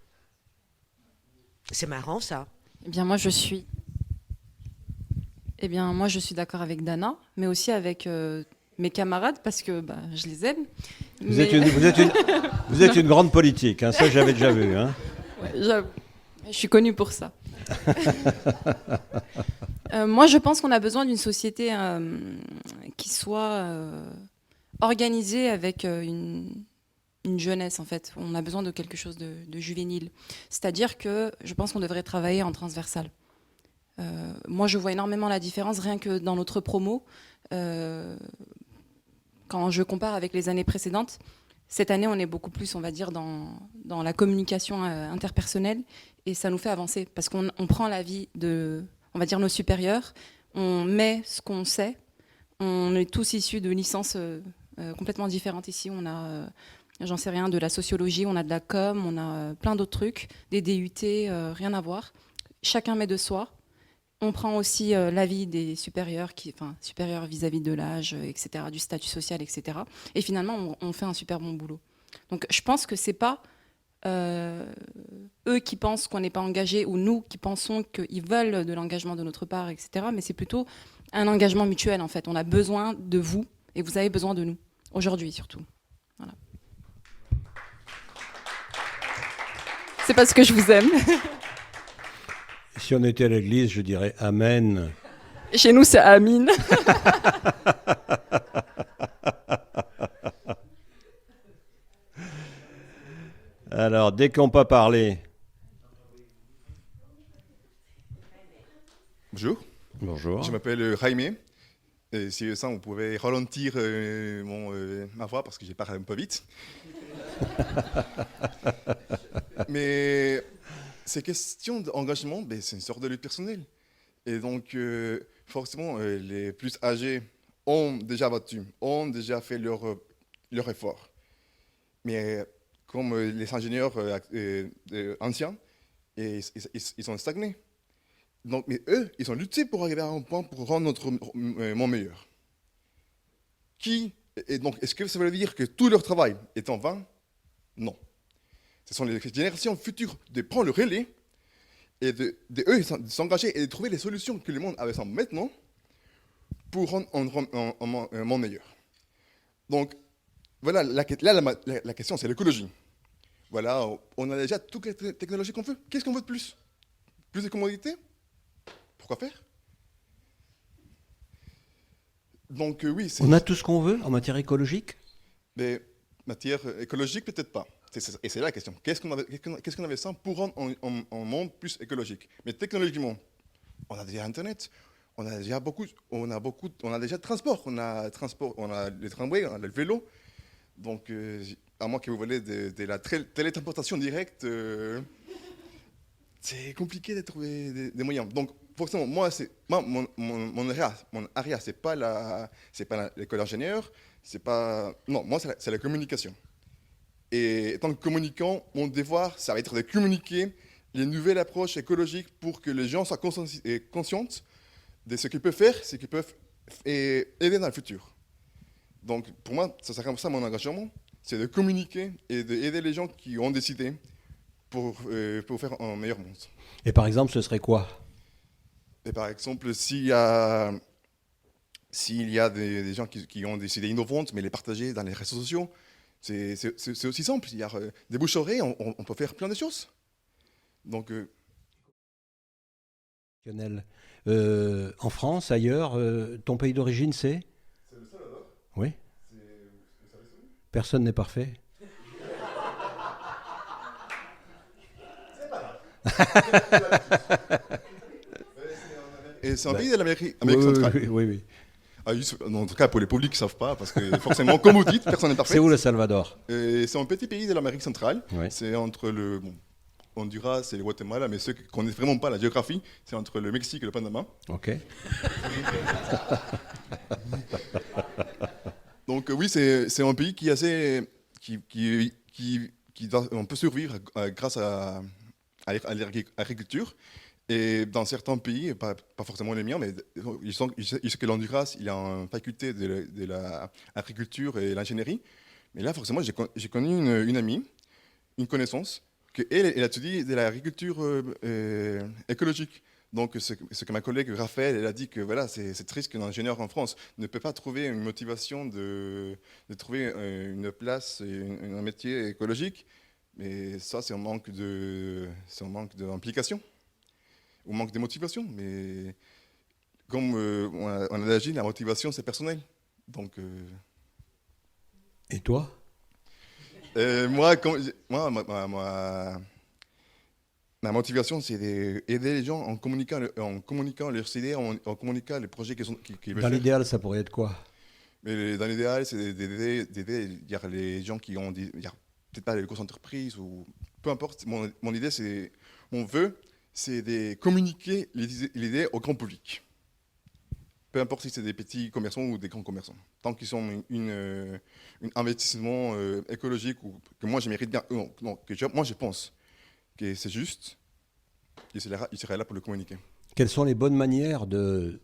C'est marrant, ça. Eh bien, moi, je suis d'accord avec Dana, mais aussi avec mes camarades, parce que je les aime. Vous êtes une grande politique, hein, ça j'avais déjà vu. Hein. Ouais, je suis connue pour ça. Moi, je pense qu'on a besoin d'une société qui soit organisée avec une jeunesse, en fait. On a besoin de quelque chose de juvénile. C'est-à-dire que je pense qu'on devrait travailler en transversal. Moi, je vois énormément la différence, rien que dans notre promo. Quand je compare avec les années précédentes, cette année, on est beaucoup plus, on va dire, dans la communication interpersonnelle, et ça nous fait avancer, parce qu'on prend l'avis de, on va dire, nos supérieurs, on met ce qu'on sait. On est tous issus de licences complètement différentes ici. On a, j'en sais rien, de la sociologie, on a de la com, on a plein d'autres trucs, des DUT, rien à voir. Chacun met de soi. On prend aussi l'avis des supérieurs, supérieurs vis-à-vis de l'âge, etc., du statut social, etc. Et finalement, on fait un super bon boulot. Donc je pense que c'est pas eux qui pensent qu'on n'est pas engagé ou nous qui pensons qu'ils veulent de l'engagement de notre part, etc. Mais c'est plutôt un engagement mutuel en fait. On a besoin de vous et vous avez besoin de nous, aujourd'hui surtout. Voilà. C'est parce que je vous aime. Si on était à l'église, je dirais Amen. Chez nous, c'est Amine. Alors, dès qu'on peut parler. Bonjour. Bonjour. Je m'appelle Jaime. Et si ça, vous pouvez ralentir ma voix parce que j'ai parlé un peu vite. Mais ces questions d'engagement, ben, c'est une sorte de lutte personnelle. Et donc, forcément, les plus âgés ont déjà battu, ont déjà fait leur effort. Mais comme les ingénieurs anciens, ils ont stagné. Donc, mais eux, ils ont lutté pour arriver à un point pour rendre notre monde meilleur. Et donc, est-ce que ça veut dire que tout leur travail est en vain? Non. Ce sont les générations futures de prendre le relais et de s'engager et de trouver les solutions que le monde a besoin maintenant pour rendre un monde meilleur. Donc, voilà, la question, c'est l'écologie. Voilà, on a déjà toutes les technologies qu'on veut. Qu'est-ce qu'on veut de plus? Plus de commodité? Pourquoi faire? Donc, oui. On a tout ce qu'on veut en matière écologique? Mais matière écologique, peut-être pas. Et c'est là la question. Qu'est-ce qu'on avait besoin pour rendre un monde plus écologique? Mais technologiquement, on a déjà Internet, on a déjà de transport. On a les tramways, on a le vélo. Donc, à moins que vous vouliez de la télétransportation directe, c'est compliqué de trouver des moyens. Donc, forcément, mon area, c'est pas l'école d'ingénieur, non, moi, c'est la communication. Et étant que communicant, mon devoir, ça va être de communiquer les nouvelles approches écologiques pour que les gens soient conscients de ce qu'ils peuvent faire, ce qu'ils peuvent aider dans le futur. Donc, pour moi, ça sera comme ça mon engagement, c'est de communiquer et d'aider les gens qui ont décidé pour faire un meilleur monde. Et par exemple, ce serait quoi? Et par exemple, s'il y a des gens qui ont des idées innovantes, mais les partager dans les réseaux sociaux, c'est aussi simple. Il y a des bouche-oreille, on peut faire plein de choses. Donc, en France, ailleurs, ton pays d'origine, c'est? C'est le Salvador. Oui. Vous savez ça? Personne n'est parfait. C'est pas grave. Et c'est un pays de l'Amérique centrale. Oui. En tout cas, pour les publics qui ne savent pas, parce que forcément, comme vous dites, personne n'est parfait. C'est où le Salvador? C'est un petit pays de l'Amérique centrale. Oui. C'est entre le Honduras et le Guatemala, mais ceux qui ne connaissent vraiment pas la géographie, c'est entre le Mexique et le Panama. Ok. Donc oui, c'est un pays qui est assez, on peut survivre grâce à l'agriculture. Et dans certains pays, pas forcément les miens, mais je sais que l'Honduras, il a une faculté de l'agriculture et l'ingénierie. Mais là, forcément, j'ai connu une amie, une connaissance, elle a étudié de l'agriculture écologique. Donc, ce que ma collègue Raphaël, elle a dit que voilà, c'est triste qu'un ingénieur en France ne peut pas trouver une motivation de trouver une place et un métier écologique. Mais ça, c'est un manque d'implication. Ou manque de motivation, mais comme on a déjà dit, la motivation c'est personnel. Donc, Et toi? Ma motivation c'est d'aider les gens en communiquant leurs idées, en communiquant les projets qu'ils veulent faire. Dans l'idéal, ça pourrait être quoi? Mais dans l'idéal, c'est d'aider les gens qui ont peut-être pas les grosses entreprises ou peu importe. Mon idée, mon vœu, c'est de communiquer les idées au grand public. Peu importe si c'est des petits commerçants ou des grands commerçants. Tant qu'ils ont un investissement écologique ou que moi je mérite bien, moi je pense que c'est juste, il serait là pour le communiquer. Quelles sont les bonnes manières de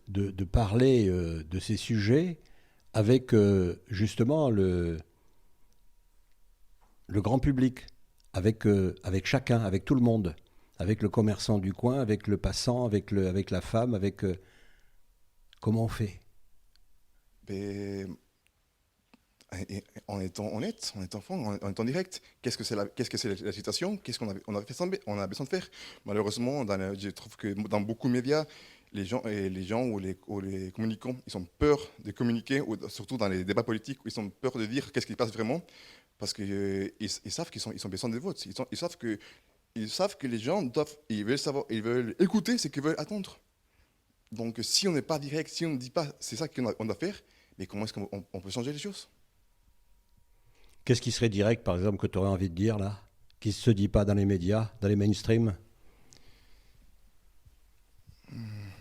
parler de ces sujets avec justement le grand public, avec chacun, avec tout le monde, avec le commerçant du coin, avec le passant, avec la femme, comment on fait? En étant honnête, en étant franc, en étant direct, qu'est-ce que c'est la situation, qu'est-ce qu'on a besoin de faire. Malheureusement, je trouve que dans beaucoup de médias, les gens ou les communicants, ils ont peur de communiquer, surtout dans les débats politiques, où ils ont peur de dire qu'est-ce qui se passe vraiment, parce qu'ils savent qu'ils ont besoin de votes. Ils savent que les gens ils veulent savoir, ils veulent écouter ce qu'ils veulent attendre. Donc si on n'est pas direct, si on ne dit pas c'est ça qu'on doit faire, mais comment est-ce qu'on peut changer les choses? Qu'est-ce qui serait direct, par exemple, que tu aurais envie de dire, là, qui ne se dit pas dans les médias, dans les mainstream?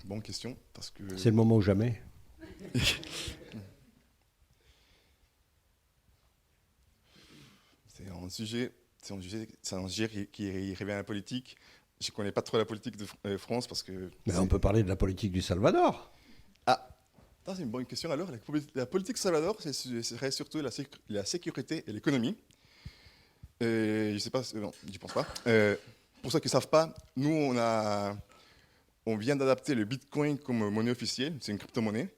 Bonne question, parce que... C'est le moment ou jamais. C'est un sujet qui revient à la politique. Je ne connais pas trop la politique de France parce que... Mais on peut parler de la politique du Salvador. Ah, ça, c'est une bonne question. Alors, la politique Salvador, ce serait surtout la sécurité et l'économie. Je ne sais pas, non, je ne pense pas. Pour ceux qui ne savent pas, nous, on vient d'adapter le Bitcoin comme monnaie officielle. C'est une crypto-monnaie.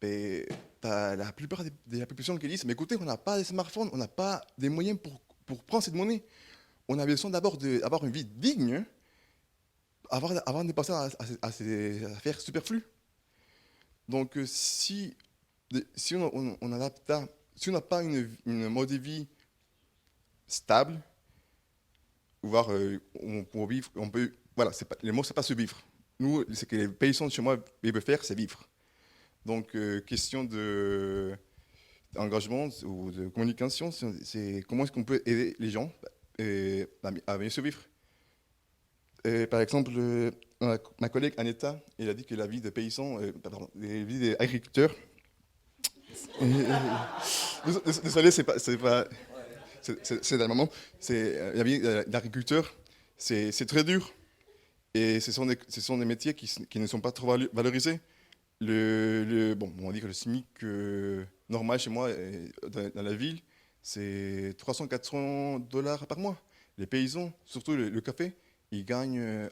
Et la plupart de la population qui disent, mais écoutez, on n'a pas de smartphone, on n'a pas des moyens pour prendre cette monnaie. On a besoin d'abord d'avoir une vie digne avant de passer à ces affaires superflues. Donc, si on adapte ça, si on n'a pas une mode de vie stable, voire pour vivre, on peut, voilà, le mot c'est pas survivre. Nous, ce que les paysans de chez moi veulent faire, c'est vivre. Donc, question d'engagement ou de communication, c'est comment est-ce qu'on peut aider les gens à mieux survivre. Par exemple, ma collègue Aneta, elle a dit que la vie des paysans, la vie des agriculteurs, désolé, c'est d'un moment, la vie d'agriculteur, c'est très dur. Et ce sont des métiers qui ne sont pas trop valorisés. Bon, on va dire que le SMIC normal chez moi, dans la ville, c'est 300-400 $ par mois. Les paysans, surtout le café, ils gagnent,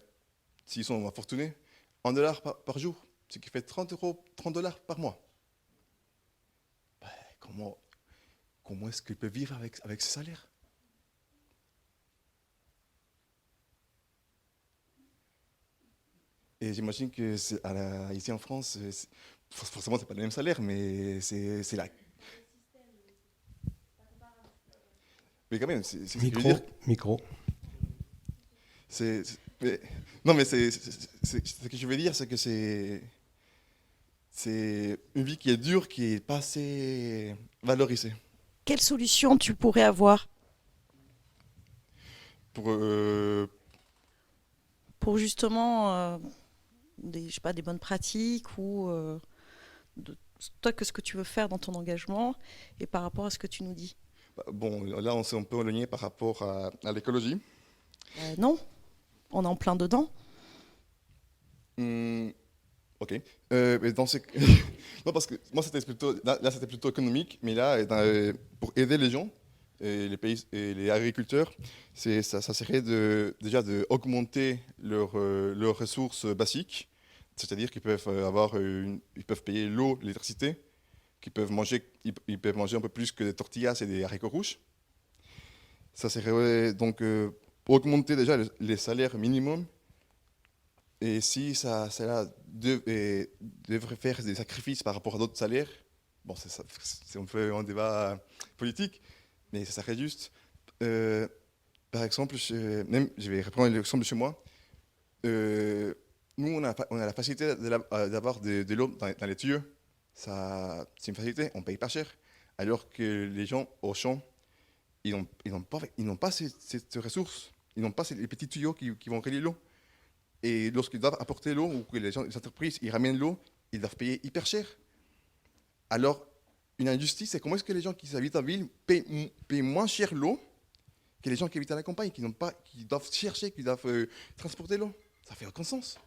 s'ils sont fortunés, $1 par jour, ce qui fait 30 $ par mois. Comment est-ce qu'ils peuvent vivre avec ce salaire? Et j'imagine que ici en France, forcément, c'est pas le même salaire, mais c'est là. Mais quand même, c'est ce que je veux dire. Micro. Non, mais ce que je veux dire, c'est que c'est une vie qui est dure, qui n'est pas assez valorisée. Quelle solution tu pourrais avoir pour justement je sais pas, des bonnes pratiques ou toi, ce que tu veux faire dans ton engagement et par rapport à ce que tu nous dis? Bon, là, on s'est un peu éloigné par rapport à l'écologie. Non, on est en plein dedans. Ok. Mais non, parce que moi, c'était plutôt économique, mais là, pour aider les gens, et les pays et les agriculteurs, ça serait déjà d'augmenter leurs ressources basiques, c'est-à-dire qu'ils peuvent ils peuvent payer l'eau, l'électricité, ils peuvent manger un peu plus que des tortillas et des haricots rouges. Ça serait donc pour augmenter déjà les salaires minimums. Et si ça devrait faire des sacrifices par rapport à d'autres salaires, bon, c'est un peu un débat politique, mais ça serait juste. Par exemple, je vais reprendre l'exemple de chez moi. Nous, on a la facilité d'avoir de l'eau dans les tuyaux. C'est une facilité, on ne paye pas cher. Alors que les gens au champ, ils n'ont pas cette ressource. Ils n'ont pas les petits tuyaux qui vont relier l'eau. Et lorsqu'ils doivent apporter l'eau, ou que les entreprises ils ramènent l'eau, ils doivent payer hyper cher. Alors, une injustice, c'est comment est-ce que les gens qui habitent en ville payent moins cher l'eau que les gens qui habitent à la campagne, qui doivent chercher, qui doivent transporter l'eau. Ça fait aucun sens.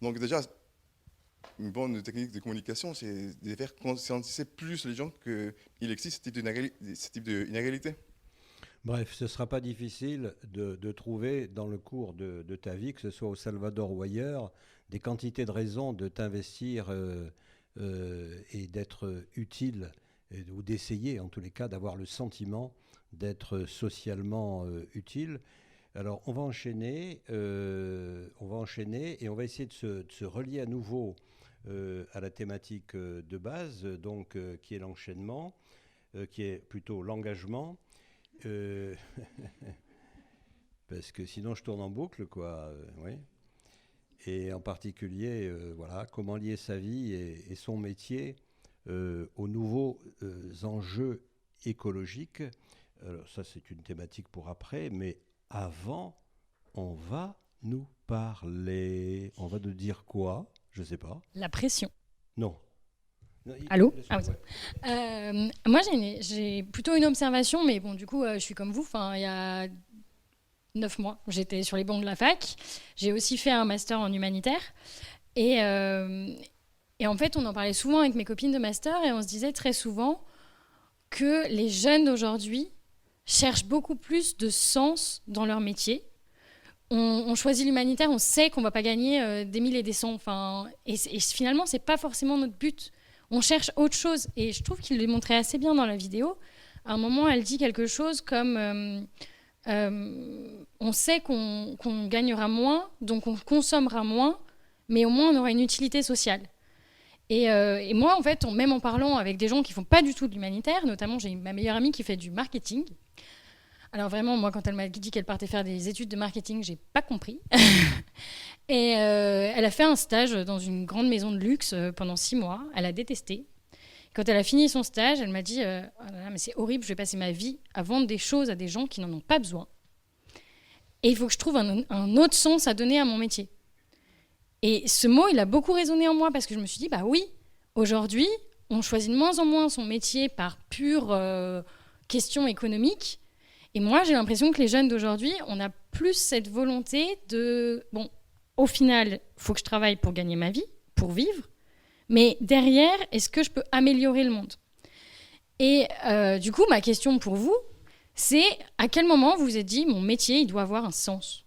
Donc déjà, une bonne technique de communication, c'est de faire conscientiser plus les gens qu'il existe ce type d'inégalité. Bref, ce ne sera pas difficile de trouver dans le cours de ta vie, que ce soit au Salvador ou ailleurs, des quantités de raisons de t'investir et d'être utile, ou d'essayer en tous les cas d'avoir le sentiment d'être socialement utile. Alors on va enchaîner et on va essayer de se relier à nouveau à la thématique de base, donc qui est l'enchaînement, qui est plutôt l'engagement. Parce que sinon je tourne en boucle, quoi. Oui. Et en particulier, voilà, comment lier sa vie et son métier aux nouveaux enjeux écologiques. Alors ça, c'est une thématique pour après, mais avant, on va nous parler. On va nous dire quoi? Je ne sais pas. La pression. Non. Allô? Moi, j'ai plutôt une observation, mais bon, du coup, je suis comme vous. Enfin, il y a 9 mois, j'étais sur les bancs de la fac. J'ai aussi fait un master en humanitaire. Et en fait, on en parlait souvent avec mes copines de master, et on se disait très souvent que les jeunes d'aujourd'hui cherchent beaucoup plus de sens dans leur métier. On choisit l'humanitaire, on sait qu'on ne va pas gagner des 1000 et des 100. Et finalement, ce n'est pas forcément notre but. On cherche autre chose. Et je trouve qu'il le montrait assez bien dans la vidéo. À un moment, elle dit quelque chose comme on sait qu'on gagnera moins, donc on consommera moins, mais au moins on aura une utilité sociale. Et moi, en fait, même en parlant avec des gens qui ne font pas du tout de l'humanitaire, notamment j'ai ma meilleure amie qui fait du marketing. Alors vraiment, moi, quand elle m'a dit qu'elle partait faire des études de marketing, j'ai pas compris. Et elle a fait un stage dans une grande maison de luxe pendant 6 mois. Elle a détesté. Quand elle a fini son stage, elle m'a dit oh là là, mais c'est horrible, je vais passer ma vie à vendre des choses à des gens qui n'en ont pas besoin. Et il faut que je trouve un autre sens à donner à mon métier. Et ce mot, il a beaucoup résonné en moi parce que je me suis dit, bah oui, aujourd'hui, on choisit de moins en moins son métier par pure question économique. Et moi, j'ai l'impression que les jeunes d'aujourd'hui, on a plus cette volonté de... Bon, au final, il faut que je travaille pour gagner ma vie, pour vivre. Mais derrière, est-ce que je peux améliorer le monde? Et du coup, ma question pour vous, c'est à quel moment vous vous êtes dit, mon métier, il doit avoir un sens?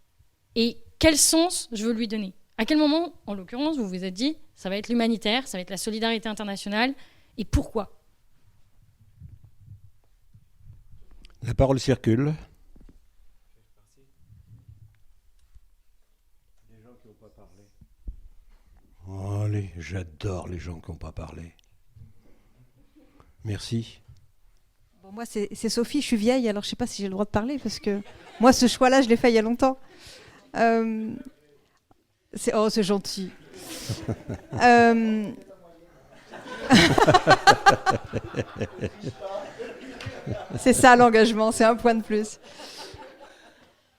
Et quel sens je veux lui donner? À quel moment, en l'occurrence, vous vous êtes dit, ça va être l'humanitaire, ça va être la solidarité internationale, et pourquoi? La parole circule. Des gens qui n'ont pas parlé. Oh, allez, j'adore les gens qui n'ont pas parlé. Merci. Bon, moi, c'est Sophie, je suis vieille, alors je ne sais pas si j'ai le droit de parler, parce que moi, ce choix-là, je l'ai fait il y a longtemps. C'est gentil. C'est ça l'engagement, c'est un point de plus.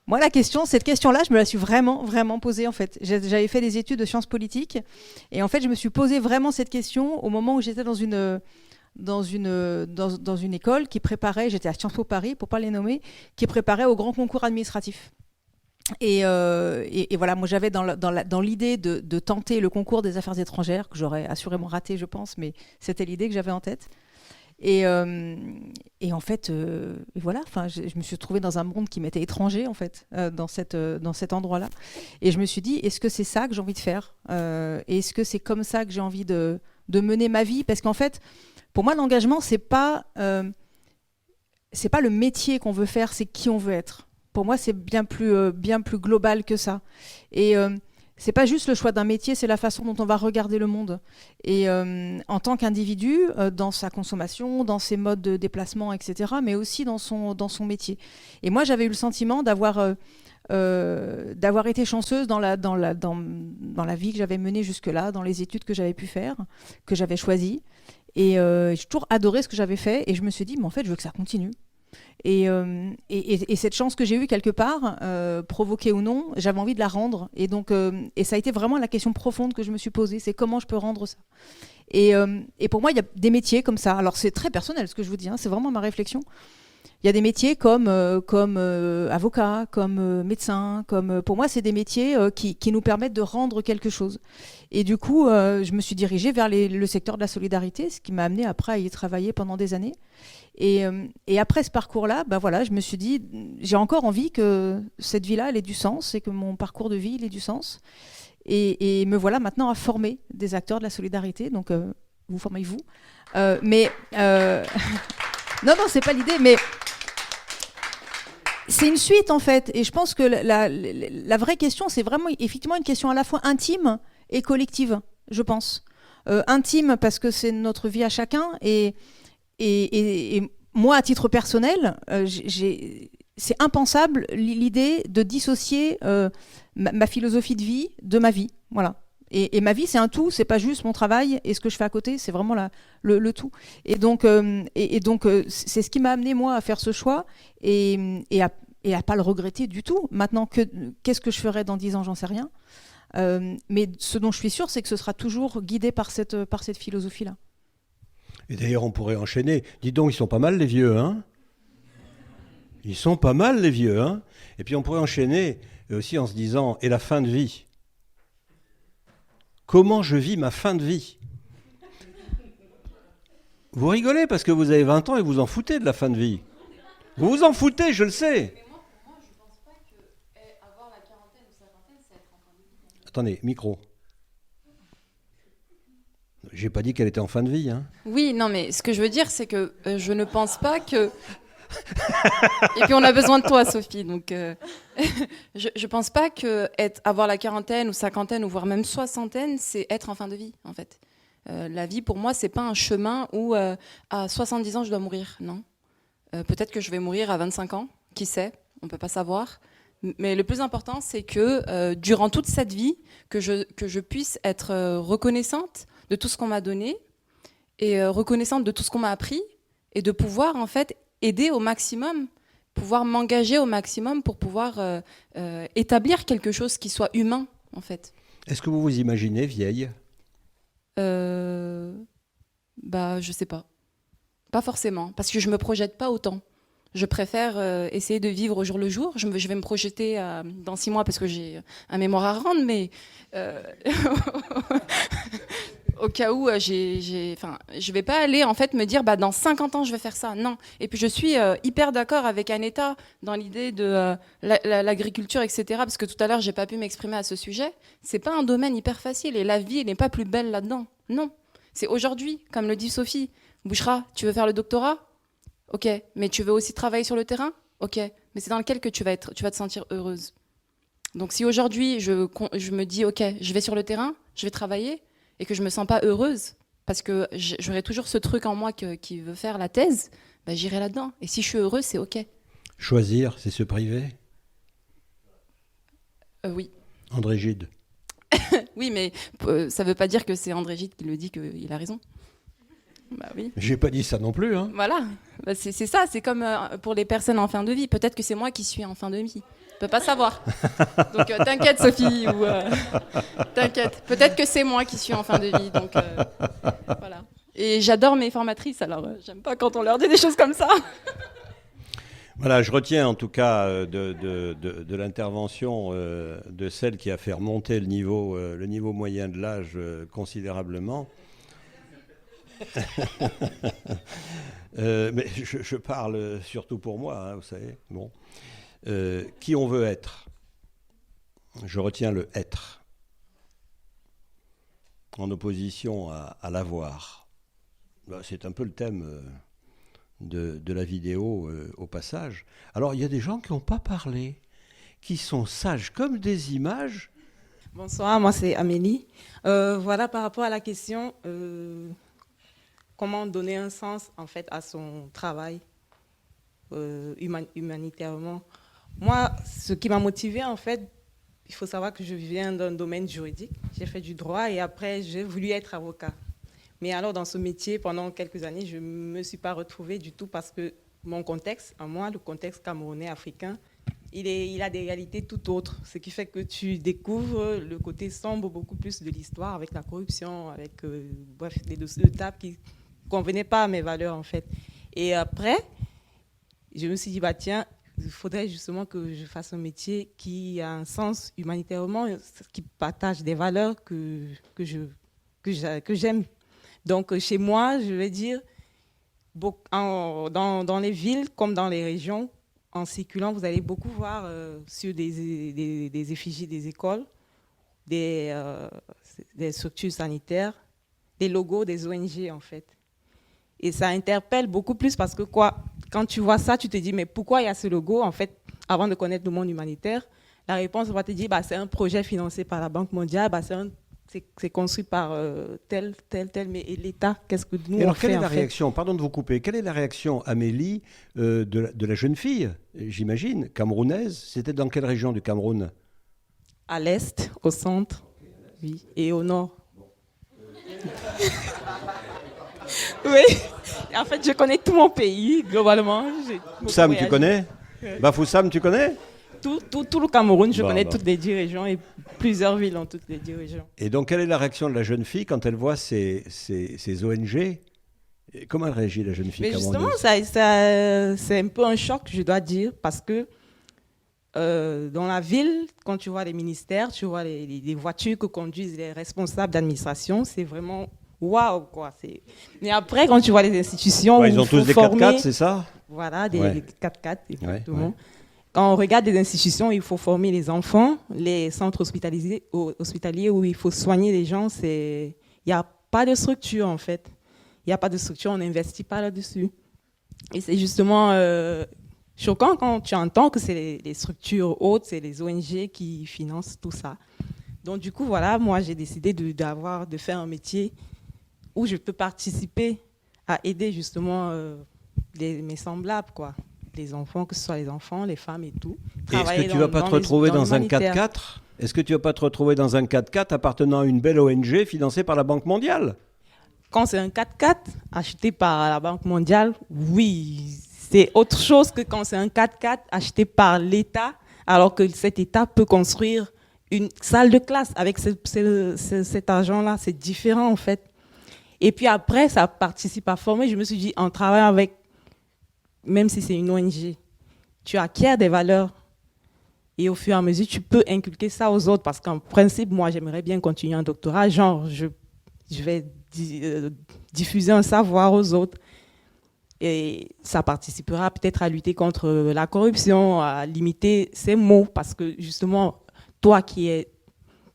Moi, cette question-là, je me la suis vraiment posée en fait. J'avais fait des études de sciences politiques et en fait, je me suis posé vraiment cette question au moment où j'étais dans une école qui préparait, j'étais à Sciences Po Paris pour pas les nommer, qui préparait au grand concours administratif. Et voilà, moi j'avais dans l'idée de tenter le concours des affaires étrangères, que j'aurais assurément raté, je pense, mais c'était l'idée que j'avais en tête. Et en fait, voilà, je me suis retrouvée dans un monde qui m'était étranger, en fait, dans cet endroit-là. Et je me suis dit, est-ce que c'est ça que j'ai envie de faire? Est-ce que c'est comme ça que j'ai envie de mener ma vie? Parce qu'en fait, pour moi, l'engagement, c'est pas le métier qu'on veut faire, c'est qui on veut être. Pour moi, c'est bien plus global que ça. Et c'est pas juste le choix d'un métier, c'est la façon dont on va regarder le monde. Et en tant qu'individu, dans sa consommation, dans ses modes de déplacement, etc., mais aussi dans son métier. Et moi, j'avais eu le sentiment d'avoir été chanceuse dans la vie que j'avais menée jusque-là, dans les études que j'avais pu faire, que j'avais choisies. Et j'ai toujours adoré ce que j'avais fait. Et je me suis dit, mais en fait, je veux que ça continue. Et cette chance que j'ai eue quelque part, provoquée ou non, j'avais envie de la rendre. Et donc, ça a été vraiment la question profonde que je me suis posée, c'est comment je peux rendre ça. Et pour moi, il y a des métiers comme ça. Alors c'est très personnel ce que je vous dis, hein, c'est vraiment ma réflexion. Il y a des métiers comme avocat, comme médecin, pour moi, c'est des métiers qui nous permettent de rendre quelque chose. Et du coup, je me suis dirigée vers le secteur de la solidarité, ce qui m'a amenée après à y travailler pendant des années. Et après ce parcours-là, voilà, je me suis dit, j'ai encore envie que cette vie-là, elle ait du sens et que mon parcours de vie, il ait du sens. Et me voilà maintenant à former des acteurs de la solidarité. Donc, vous formez-vous. Non, c'est pas l'idée, mais c'est une suite en fait. Et je pense que la vraie question, c'est vraiment effectivement une question à la fois intime et collective, je pense. Intime parce que c'est notre vie à chacun et moi, à titre personnel, c'est impensable l'idée de dissocier ma philosophie de vie de ma vie. Voilà. Et ma vie, c'est un tout, c'est pas juste mon travail et ce que je fais à côté, c'est vraiment le tout. Et donc, c'est ce qui m'a amené, moi, à faire ce choix et à pas le regretter du tout. Maintenant, qu'est-ce que je ferai dans 10 ans, j'en sais rien. Mais ce dont je suis sûre, c'est que ce sera toujours guidé par cette philosophie-là. Et d'ailleurs, on pourrait enchaîner. Dis donc, ils sont pas mal les vieux, hein? Ils sont pas mal les vieux, hein? Et puis on pourrait enchaîner aussi en se disant, et la fin de vie? Comment je vis ma fin de vie? Vous rigolez parce que vous avez 20 ans et vous en foutez de la fin de vie. Vous vous en foutez, je le sais. Mais moi, je ne pense pas qu'avoir la quarantaine ou cinquantaine, c'est être en fin de vie. Attendez, micro. J'ai pas dit qu'elle était en fin de vie. Hein. Oui, non, mais ce que je veux dire, c'est que je ne pense pas que... Et puis on a besoin de toi, Sophie. Donc, je pense pas que avoir la quarantaine ou cinquantaine ou voire même soixantaine, c'est être en fin de vie, en fait. La vie, pour moi, c'est pas un chemin où à 70 ans, je dois mourir. Non. Peut-être que je vais mourir à 25 ans. Qui sait? On peut pas savoir. Mais le plus important, c'est que durant toute cette vie, que je puisse être reconnaissante de tout ce qu'on m'a donné et reconnaissante de tout ce qu'on m'a appris et de pouvoir, en fait, aider au maximum, pouvoir m'engager au maximum pour pouvoir établir quelque chose qui soit humain, en fait. Est-ce que vous vous imaginez vieille? Je sais pas. Pas forcément, parce que je me projette pas autant. Je préfère essayer de vivre au jour le jour. Je vais me projeter dans 6 mois parce que j'ai un mémoire à rendre, mais au cas où je vais pas aller en fait me dire dans 50 ans je vais faire ça. Non. Et puis je suis hyper d'accord avec Aneta dans l'idée de l'agriculture, etc. Parce que tout à l'heure j'ai pas pu m'exprimer à ce sujet. C'est pas un domaine hyper facile et la vie n'est pas plus belle là-dedans. Non. C'est aujourd'hui, comme le dit Sophie. Bouchra, tu veux faire le doctorat? Ok, mais tu veux aussi travailler sur le terrain? Ok, mais c'est dans lequel que tu vas te sentir heureuse. Donc si aujourd'hui je me dis ok, je vais sur le terrain, je vais travailler et que je me sens pas heureuse parce que j'aurai toujours ce truc en moi qui veut faire la thèse, j'irai là-dedans. Et si je suis heureuse, c'est ok. Choisir, c'est se priver? Oui. André Gide. Oui, mais ça veut pas dire que c'est André Gide qui le dit qu'il a raison. Oui. J'ai pas dit ça non plus. Hein. Voilà, c'est ça, c'est comme pour les personnes en fin de vie. Peut-être que c'est moi qui suis en fin de vie. On peut pas savoir. Donc t'inquiète Sophie, t'inquiète. Peut-être que c'est moi qui suis en fin de vie. Donc voilà. Et j'adore mes formatrices, alors j'aime pas quand on leur dit des choses comme ça. Voilà, je retiens en tout cas de l'intervention de celle qui a fait remonter le niveau moyen de l'âge considérablement. Mais je parle surtout pour moi, hein, vous savez. Bon. Qui on veut être? Je retiens le être en opposition à l'avoir. C'est un peu le thème de la vidéo au passage. Alors il y a des gens qui n'ont pas parlé, qui sont sages comme des images. Bonsoir, moi c'est Amélie. Voilà, par rapport à la question, comment donner un sens en fait à son travail humanitairement. Moi, ce qui m'a motivée en fait, il faut savoir que je viens d'un domaine juridique. J'ai fait du droit et après j'ai voulu être avocat. Mais alors dans ce métier, pendant quelques années, je ne me suis pas retrouvée du tout parce que mon contexte, à moi, le contexte camerounais africain, il a des réalités tout autres. Ce qui fait que tu découvres le côté sombre beaucoup plus de l'histoire avec la corruption, avec des dossiers de table qui ne convenaient pas à mes valeurs en fait. Et après, je me suis dit, tiens, il faudrait justement que je fasse un métier qui a un sens humanitairement, qui partage des valeurs que j'aime. Donc chez moi, je vais dire, dans les villes comme dans les régions, en circulant, vous allez beaucoup voir sur des effigies des écoles, des structures sanitaires, des logos des ONG en fait. Et ça interpelle beaucoup plus parce que quand tu vois ça, tu te dis mais pourquoi il y a ce logo en fait, avant de connaître le monde humanitaire, la réponse va te dire c'est un projet financé par la Banque mondiale, c'est construit par tel, mais et l'État, qu'est-ce que nous et on alors, fait quelle est la en fait réaction, pardon de vous couper, quelle est la réaction, Amélie, de la jeune fille, j'imagine, camerounaise? C'était dans quelle région du Cameroun? À l'est, au centre, oui, et au nord. Oui, en fait, je connais tout mon pays, globalement. Sam, tu connais? Bafoussam, tu connais? Tout le Cameroun, je connais Bon. toutes les 10 régions et plusieurs villes dans toutes les 10 régions. Et donc, quelle est la réaction de la jeune fille quand elle voit ces ONG? Et comment elle réagit, la jeune fille Mais justement, camerounaise? c'est un peu un choc, je dois dire, parce que dans la ville, quand tu vois les ministères, tu vois les voitures que conduisent les responsables d'administration, c'est vraiment waouh, quoi. Mais après, quand tu vois les institutions, Ils ont tous des 4x4, c'est ça? Voilà, des 4x4, exactement. Ouais. Quand on regarde des institutions, il faut former les enfants, les centres hospitaliers où il faut soigner les gens, il n'y a pas de structure en fait. Il n'y a pas de structure, on n'investit pas là-dessus. Et c'est justement choquant quand tu entends que c'est les structures hautes, c'est les ONG qui financent tout ça. Donc du coup, voilà, moi j'ai décidé de faire un métier où je peux participer à aider justement mes semblables, quoi. Les enfants, que ce soit les enfants, les femmes et tout. Est-ce que tu ne vas pas te retrouver dans un 4x4 ? Est-ce que tu ne vas pas te retrouver dans un 4x4 appartenant à une belle ONG financée par la Banque mondiale ? Quand c'est un 4x4 acheté par la Banque mondiale, oui, c'est autre chose que quand c'est un 4x4 acheté par l'État, alors que cet État peut construire une salle de classe avec cet argent-là. C'est différent en fait. Et puis après, ça participe à former. Je me suis dit, en travaillant avec, même si c'est une ONG, tu acquiers des valeurs. Et au fur et à mesure, tu peux inculquer ça aux autres. Parce qu'en principe, moi, j'aimerais bien continuer un doctorat. Genre, je vais diffuser un savoir aux autres. Et ça participera peut-être à lutter contre la corruption, à limiter ces maux. Parce que justement, toi qui es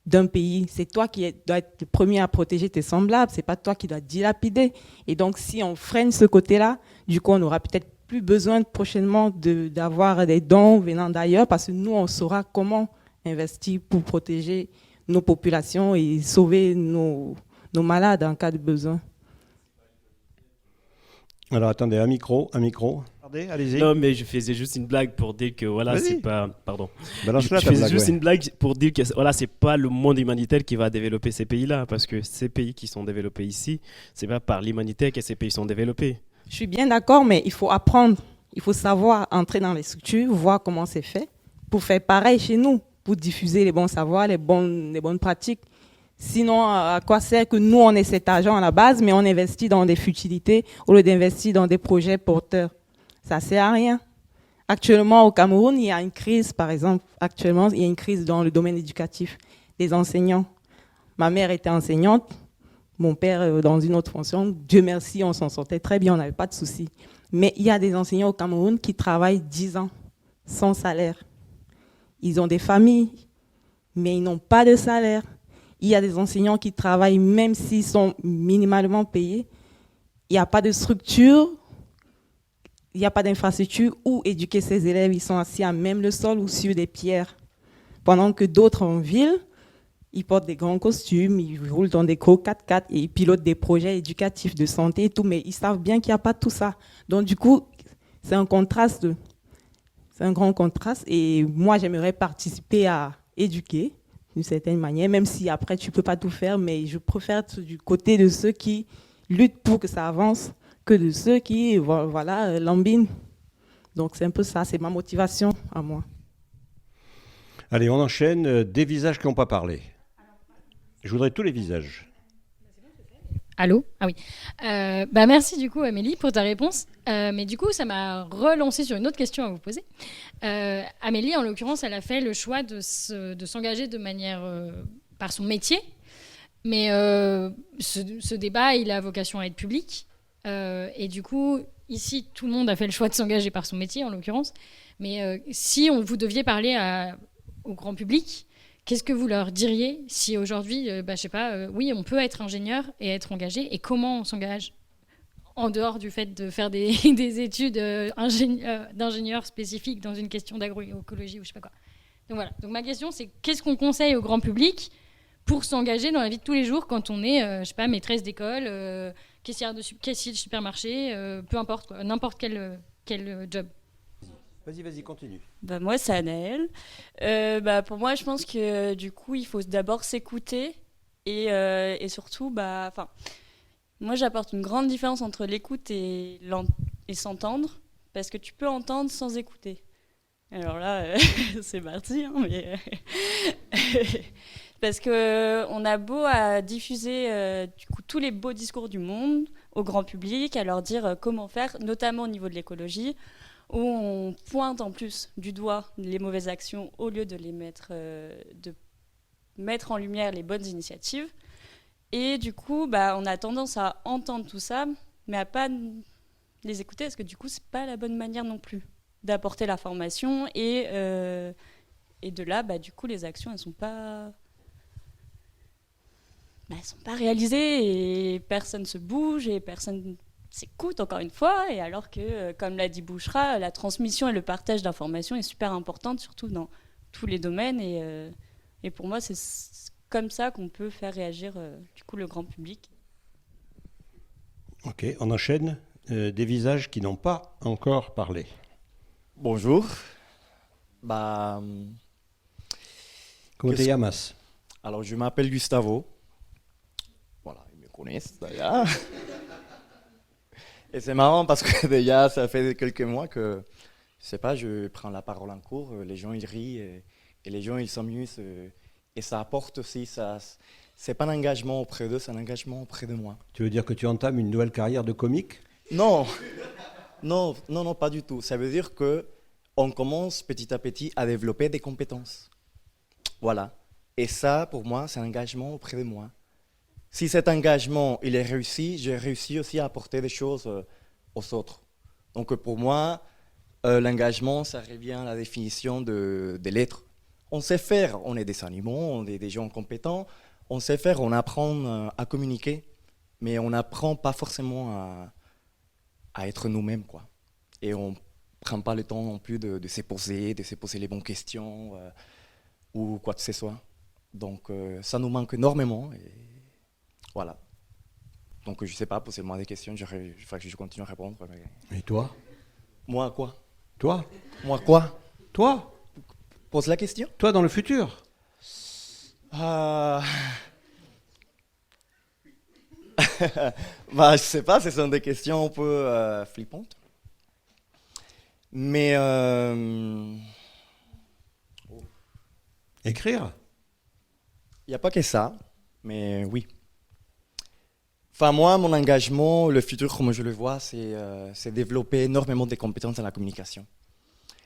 d'un pays, c'est toi qui dois être le premier à protéger tes semblables. C'est pas toi qui dois dilapider. Et donc, si on freine ce côté-là, du coup, on aura peut-être plus besoin prochainement d'avoir des dons venant d'ailleurs, parce que nous, on saura comment investir pour protéger nos populations et sauver nos malades en cas de besoin. Alors attendez, un micro. Allez-y. Non, mais je faisais juste une blague pour dire que voilà, Vas-y. c'est pas. Pardon. Balance-la, Je ta faisais blague, juste ouais. une blague pour dire que voilà, c'est pas le monde humanitaire qui va développer ces pays-là, parce que ces pays qui sont développés ici, c'est pas par l'humanitaire que ces pays sont développés. Je suis bien d'accord, mais il faut apprendre. Il faut savoir entrer dans les structures, voir comment c'est fait, pour faire pareil chez nous, pour diffuser les bons savoirs, les bonnes pratiques. Sinon, à quoi sert que nous, on ait cet argent à la base, mais on investit dans des futilités au lieu d'investir dans des projets porteurs? Ça ne sert à rien. Actuellement, au Cameroun, il y a une crise, par exemple. Actuellement, il y a une crise dans le domaine éducatif des enseignants. Ma mère était enseignante, mon père dans une autre fonction. Dieu merci, on s'en sortait très bien, on n'avait pas de soucis. Mais il y a des enseignants au Cameroun qui travaillent 10 ans sans salaire. Ils ont des familles, mais ils n'ont pas de salaire. Il y a des enseignants qui travaillent même s'ils sont minimalement payés. Il n'y a pas de structure, il n'y a pas d'infrastructure où éduquer ces élèves. Ils sont assis à même le sol ou sur des pierres. Pendant que d'autres en ville, ils portent des grands costumes, ils roulent dans des gros 4x4 et ils pilotent des projets éducatifs de santé et tout, mais ils savent bien qu'il n'y a pas tout ça. Donc du coup, c'est un contraste, c'est un grand contraste. Et moi, j'aimerais participer à éduquer d'une certaine manière, même si après, tu ne peux pas tout faire, mais je préfère être du côté de ceux qui luttent pour que ça avance que de ceux qui, voilà, lambinent. Donc c'est un peu ça, c'est ma motivation à moi. Allez, on enchaîne. Des visages qui n'ont pas parlé. Je voudrais tous les visages. Allô ? Ah oui. Merci du coup Amélie pour ta réponse. Mais du coup, ça m'a relancé sur une autre question à vous poser. Amélie, en l'occurrence, elle a fait le choix de s'engager de manière par son métier. Mais ce débat, il a vocation à être public. Et du coup, ici, tout le monde a fait le choix de s'engager par son métier, en l'occurrence. Mais si vous deviez parler au grand public, qu'est-ce que vous leur diriez si aujourd'hui, je sais pas, oui, on peut être ingénieur et être engagé, et comment on s'engage en dehors du fait de faire des études d'ingénieur spécifiques dans une question d'agroécologie ou je sais pas quoi. Donc voilà. Donc ma question, c'est qu'est-ce qu'on conseille au grand public pour s'engager dans la vie de tous les jours quand on est, je sais pas, maîtresse d'école, caissier de supermarché, peu importe quoi, n'importe quel job. Vas-y, continue. Moi, c'est Anaëlle. Pour moi, je pense que du coup, il faut d'abord s'écouter et surtout, moi, j'apporte une grande différence entre l'écoute et s'entendre, parce que tu peux entendre sans écouter. Alors là, c'est parti, hein, mais parce que on a beau à diffuser du coup tous les beaux discours du monde au grand public, à leur dire comment faire, notamment au niveau de l'écologie, où on pointe en plus du doigt les mauvaises actions au lieu de de mettre en lumière les bonnes initiatives. Et du coup, on a tendance à entendre tout ça, mais à pas les écouter, parce que du coup, c'est pas la bonne manière non plus d'apporter la formation. Et de là, du coup, les actions, elles sont pas réalisées, et personne se bouge, et personne s'écoute, encore une fois. Et alors que, comme l'a dit Bouchra, la transmission et le partage d'informations est super importante, surtout dans tous les domaines. Et pour moi, c'est comme ça qu'on peut faire réagir du coup le grand public. Ok, on enchaîne. Des visages qui n'ont pas encore parlé. Bonjour. Comment te llamas? Alors, je m'appelle Gustavo. Voilà, ils me connaissent d'ailleurs. Et c'est marrant parce que déjà, ça fait quelques mois que, je sais pas, je prends la parole en cours, les gens ils rient et les gens ils s'amusent. Et ça apporte aussi, c'est pas un engagement auprès d'eux, c'est un engagement auprès de moi. Tu veux dire que tu entames une nouvelle carrière de comique? Non, pas du tout. Ça veut dire qu'on commence petit à petit à développer des compétences. Voilà. Et ça, pour moi, c'est un engagement auprès de moi. Si cet engagement, il est réussi, j'ai réussi aussi à apporter des choses aux autres. Donc pour moi, l'engagement, ça revient à la définition de l'être. On sait faire, on est des animaux, on est des gens compétents, on sait faire, on apprend à communiquer, mais on n'apprend pas forcément à être nous-mêmes, quoi. Et on ne prend pas le temps non plus de se poser les bonnes questions ou quoi que ce soit. Donc ça nous manque énormément. Et voilà. Donc je ne sais pas, posez-moi des questions, je continue à répondre. Mais... Et toi? Moi quoi? Toi? Moi quoi? Toi? Pose la question. Toi dans le futur? Je sais pas, ce sont des questions un peu flippantes. Mais écrire? Il n'y a pas que ça, mais oui. Enfin, moi, mon engagement, le futur, comme je le vois, c'est développer énormément de compétences dans la communication.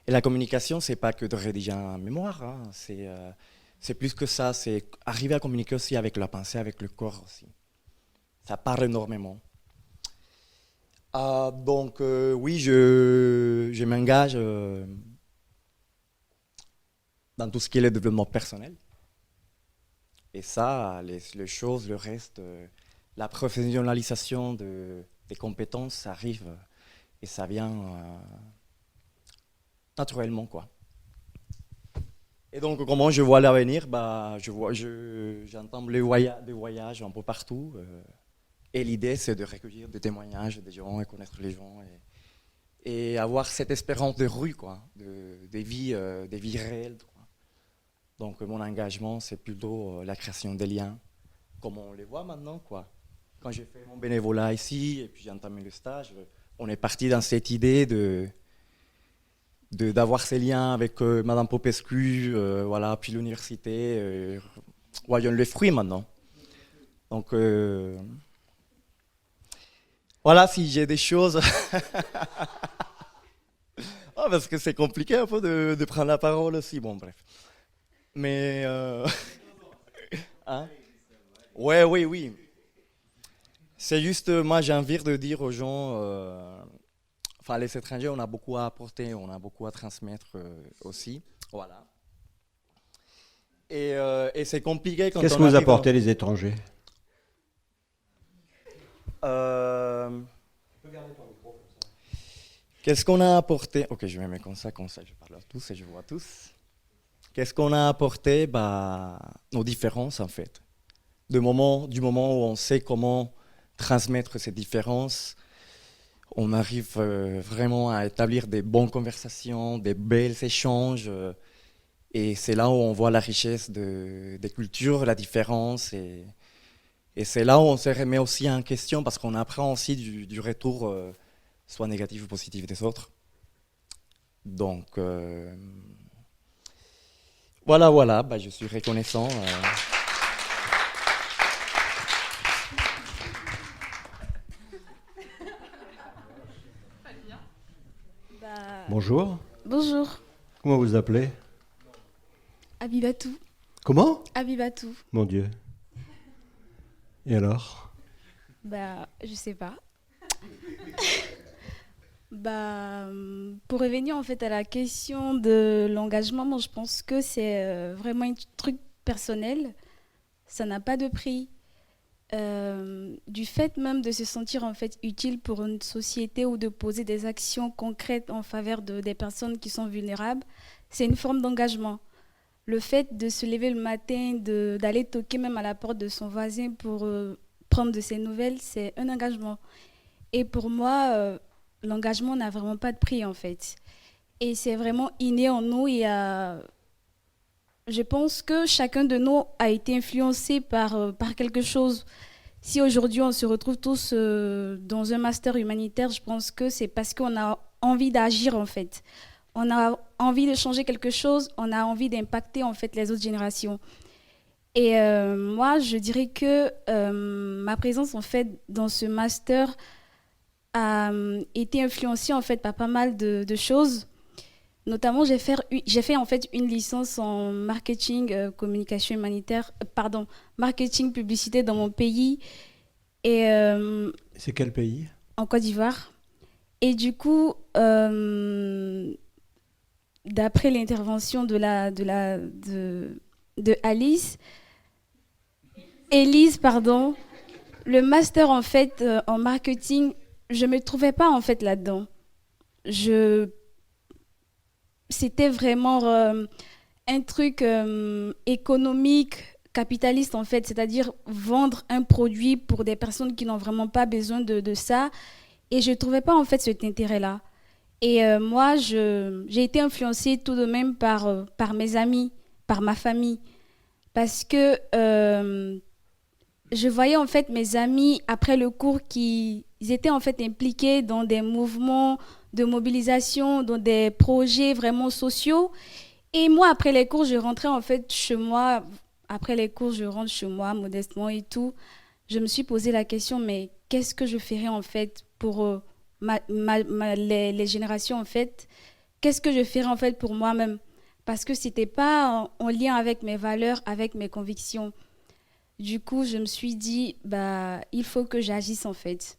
Et la communication, c'est pas que de rédiger un mémoire, hein. C'est plus que ça, c'est arriver à communiquer aussi avec la pensée, avec le corps aussi. Ça parle énormément. Donc, oui, je m'engage dans tout ce qui est le développement personnel. Et ça, les choses, le reste, la professionnalisation des compétences, ça arrive et ça vient naturellement, quoi. Et donc, comment je vois l'avenir? J'entends les voyages un peu partout. Et l'idée, c'est de recueillir des témoignages des gens et connaître les gens. Et avoir cette espérance de rue, quoi, des vies réelles, quoi. Donc, mon engagement, c'est plutôt la création des liens, comme on les voit maintenant, quoi. Quand j'ai fait mon bénévolat ici, et puis j'ai entamé le stage, on est parti dans cette idée d'avoir ces liens avec Madame Popescu, voilà, puis l'université, voyons les fruits maintenant. Donc, voilà, si j'ai des choses... parce que c'est compliqué un peu de prendre la parole aussi, bon, bref. Mais... hein? Ouais, oui. C'est juste, moi j'ai envie de dire aux gens, enfin les étrangers, on a beaucoup à apporter, on a beaucoup à transmettre aussi. Voilà. Et c'est compliqué quand Qu'est-ce on que vous arrive apportez les étrangers? Qu'est-ce qu'on a apporté? Ok, je vais mettre comme ça, je parle à tous et je vois tous. Qu'est-ce qu'on a apporté? Nos différences en fait. Du moment où on sait comment transmettre ces différences, on arrive vraiment à établir des bonnes conversations, des belles échanges. Et c'est là où on voit la richesse des cultures, la différence. Et c'est là où on se remet aussi en question parce qu'on apprend aussi du retour, soit négatif ou positif des autres. Donc, voilà, je suis reconnaissant. Bonjour. Bonjour. Comment vous appelez? Abibatou. Comment? Abibatou. Mon Dieu. Et alors? Je sais pas. Pour revenir en fait à la question de l'engagement, moi je pense que c'est vraiment un truc personnel. Ça n'a pas de prix. Du fait même de se sentir en fait utile pour une société ou de poser des actions concrètes en faveur des personnes qui sont vulnérables, c'est une forme d'engagement. Le fait de se lever le matin, d'aller toquer même à la porte de son voisin pour prendre de ses nouvelles, c'est un engagement. Et pour moi, l'engagement n'a vraiment pas de prix en fait. Et c'est vraiment inné en nous. Je pense que chacun de nous a été influencé par quelque chose. Si aujourd'hui on se retrouve tous dans un master humanitaire, je pense que c'est parce qu'on a envie d'agir en fait. On a envie de changer quelque chose, on a envie d'impacter en fait les autres générations. Et moi, je dirais que ma présence en fait dans ce master a été influencée en fait par pas mal de choses. Notamment, j'ai fait en fait une licence en marketing, communication humanitaire, marketing publicité dans mon pays. Et c'est quel pays? En Côte d'Ivoire. Et du coup, d'après l'intervention de Élise, le master en fait en marketing, je me trouvais pas en fait là-dedans. C'était vraiment un truc économique, capitaliste en fait, c'est-à-dire vendre un produit pour des personnes qui n'ont vraiment pas besoin de ça. Et je ne trouvais pas en fait cet intérêt-là. Et moi, j'ai été influencée tout de même par mes amis, par ma famille. Parce que je voyais en fait mes amis, après le cours, ils étaient en fait impliqués dans des mouvements de mobilisation, dans des projets vraiment sociaux. Et moi, après les cours, je rentrais en fait chez moi. Après les cours, je rentre chez moi modestement et tout. Je me suis posé la question, mais qu'est-ce que je ferais en fait pour les générations en fait? Qu'est-ce que je ferais en fait pour moi-même? Parce que c'était pas en lien avec mes valeurs, avec mes convictions. Du coup, je me suis dit, il faut que j'agisse en fait.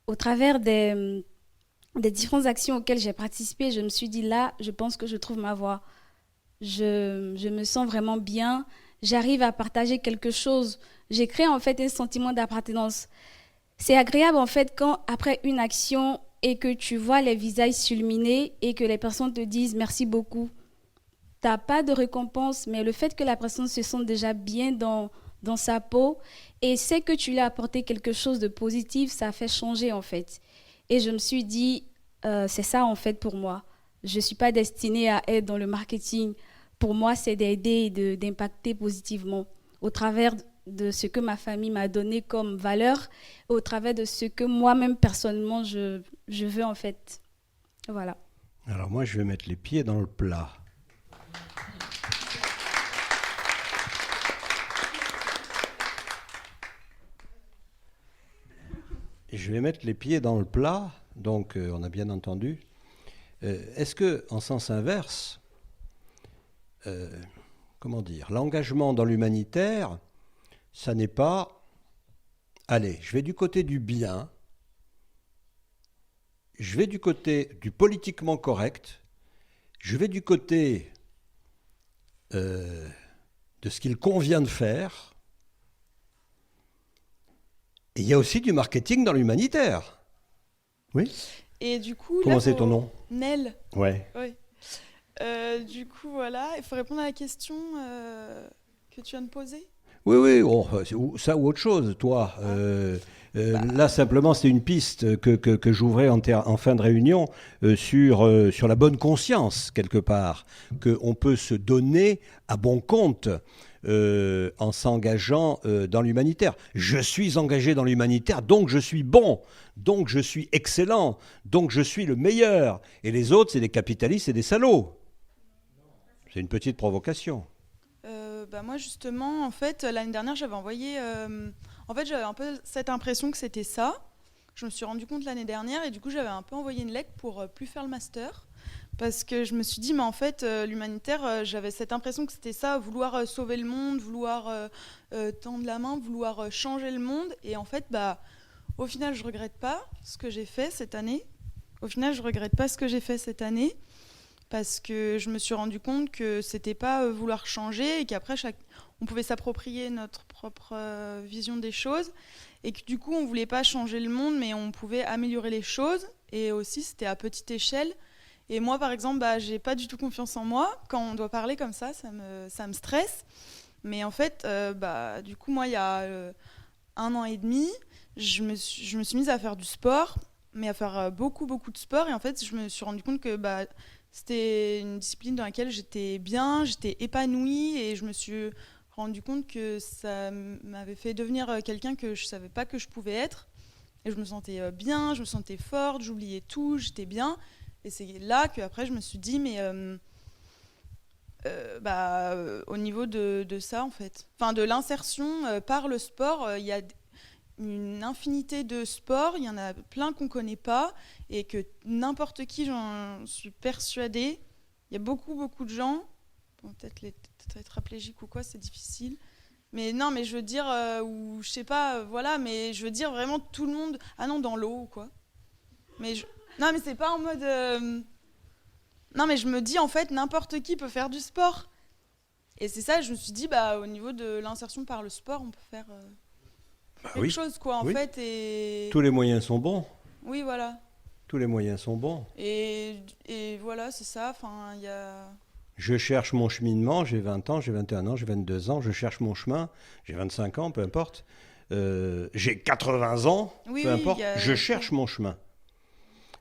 Au travers des différentes actions auxquelles j'ai participé, je me suis dit là, je pense que je trouve ma voie. Je me sens vraiment bien. J'arrive à partager quelque chose. J'ai créé en fait un sentiment d'appartenance. C'est agréable en fait quand après une action et que tu vois les visages s'illuminer et que les personnes te disent merci beaucoup. Tu n'as pas de récompense, mais le fait que la personne se sente déjà bien dans sa peau et sait que tu lui as apporté quelque chose de positif, ça fait changer en fait. Et je me suis dit, c'est ça en fait pour moi. Je ne suis pas destinée à être dans le marketing. Pour moi, c'est d'aider et d'impacter positivement au travers de ce que ma famille m'a donné comme valeur, au travers de ce que moi-même personnellement je veux en fait. Voilà. Alors moi, je vais mettre les pieds dans le plat. Je vais mettre les pieds dans le plat, donc on a bien entendu. Est-ce que, en sens inverse, comment dire, l'engagement dans l'humanitaire, ça n'est pas Allez, je vais du côté du bien. Je vais du côté du politiquement correct. Je vais du côté de ce qu'il convient de faire. Et il y a aussi du marketing dans l'humanitaire. Oui. Et du coup, comment c'est ton nom? Nel. Ouais. Oui. Du coup, voilà, il faut répondre à la question que tu viens de poser. Oui, oui, oh, ça ou autre chose, toi. Là, simplement, c'est une piste que j'ouvrais en fin de réunion sur la bonne conscience, quelque part, qu'on peut se donner à bon compte en s'engageant dans l'humanitaire. Je suis engagé dans l'humanitaire, donc je suis bon, donc je suis excellent, donc je suis le meilleur. Et les autres, c'est des capitalistes et des salauds. C'est une petite provocation. Moi, justement, en fait, l'année dernière, j'avais envoyé... j'avais un peu cette impression que c'était ça. Je me suis rendu compte l'année dernière et du coup, j'avais un peu envoyé une lettre pour plus faire le master. Parce que je me suis dit, mais en fait, l'humanitaire, j'avais cette impression que c'était ça, vouloir sauver le monde, vouloir tendre la main, vouloir changer le monde. Et en fait, au final, je regrette pas ce que j'ai fait cette année. Parce que je me suis rendu compte que c'était pas vouloir changer et qu'après on pouvait s'approprier notre propre vision des choses et que du coup on voulait pas changer le monde mais on pouvait améliorer les choses et aussi c'était à petite échelle. Et moi par exemple j'ai pas du tout confiance en moi quand on doit parler comme ça me stresse. Mais en fait du coup moi il y a 1 an et demi je me suis mise à faire du sport mais à faire beaucoup de sport et en fait je me suis rendu compte que c'était une discipline dans laquelle j'étais bien, j'étais épanouie et je me suis rendu compte que ça m'avait fait devenir quelqu'un que je ne savais pas que je pouvais être. Et je me sentais bien, je me sentais forte, j'oubliais tout, j'étais bien. Et c'est là qu'après je me suis dit, mais au niveau de ça en fait, de l'insertion par le sport, il y a une infinité de sports, il y en a plein qu'on ne connaît pas et que n'importe qui, j'en suis persuadée, il y a beaucoup de gens, peut-être les tétraplégiques ou quoi, c'est difficile, mais non, mais je veux dire, ou je sais pas, voilà, mais je veux dire vraiment tout le monde, dans l'eau ou quoi, non mais c'est pas en mode, non mais je me dis en fait n'importe qui peut faire du sport, et c'est ça, je me suis dit, au niveau de l'insertion par le sport, on peut faire... quelque chose quoi en fait et tous les moyens sont bons. Oui voilà. Tous les moyens sont bons. Et voilà c'est ça. Il y a. Je cherche mon cheminement. J'ai 20 ans, j'ai 21 ans, j'ai 22 ans. Je cherche mon chemin. J'ai 25 ans, peu importe. J'ai 80 ans, peu importe. Je cherche mon chemin.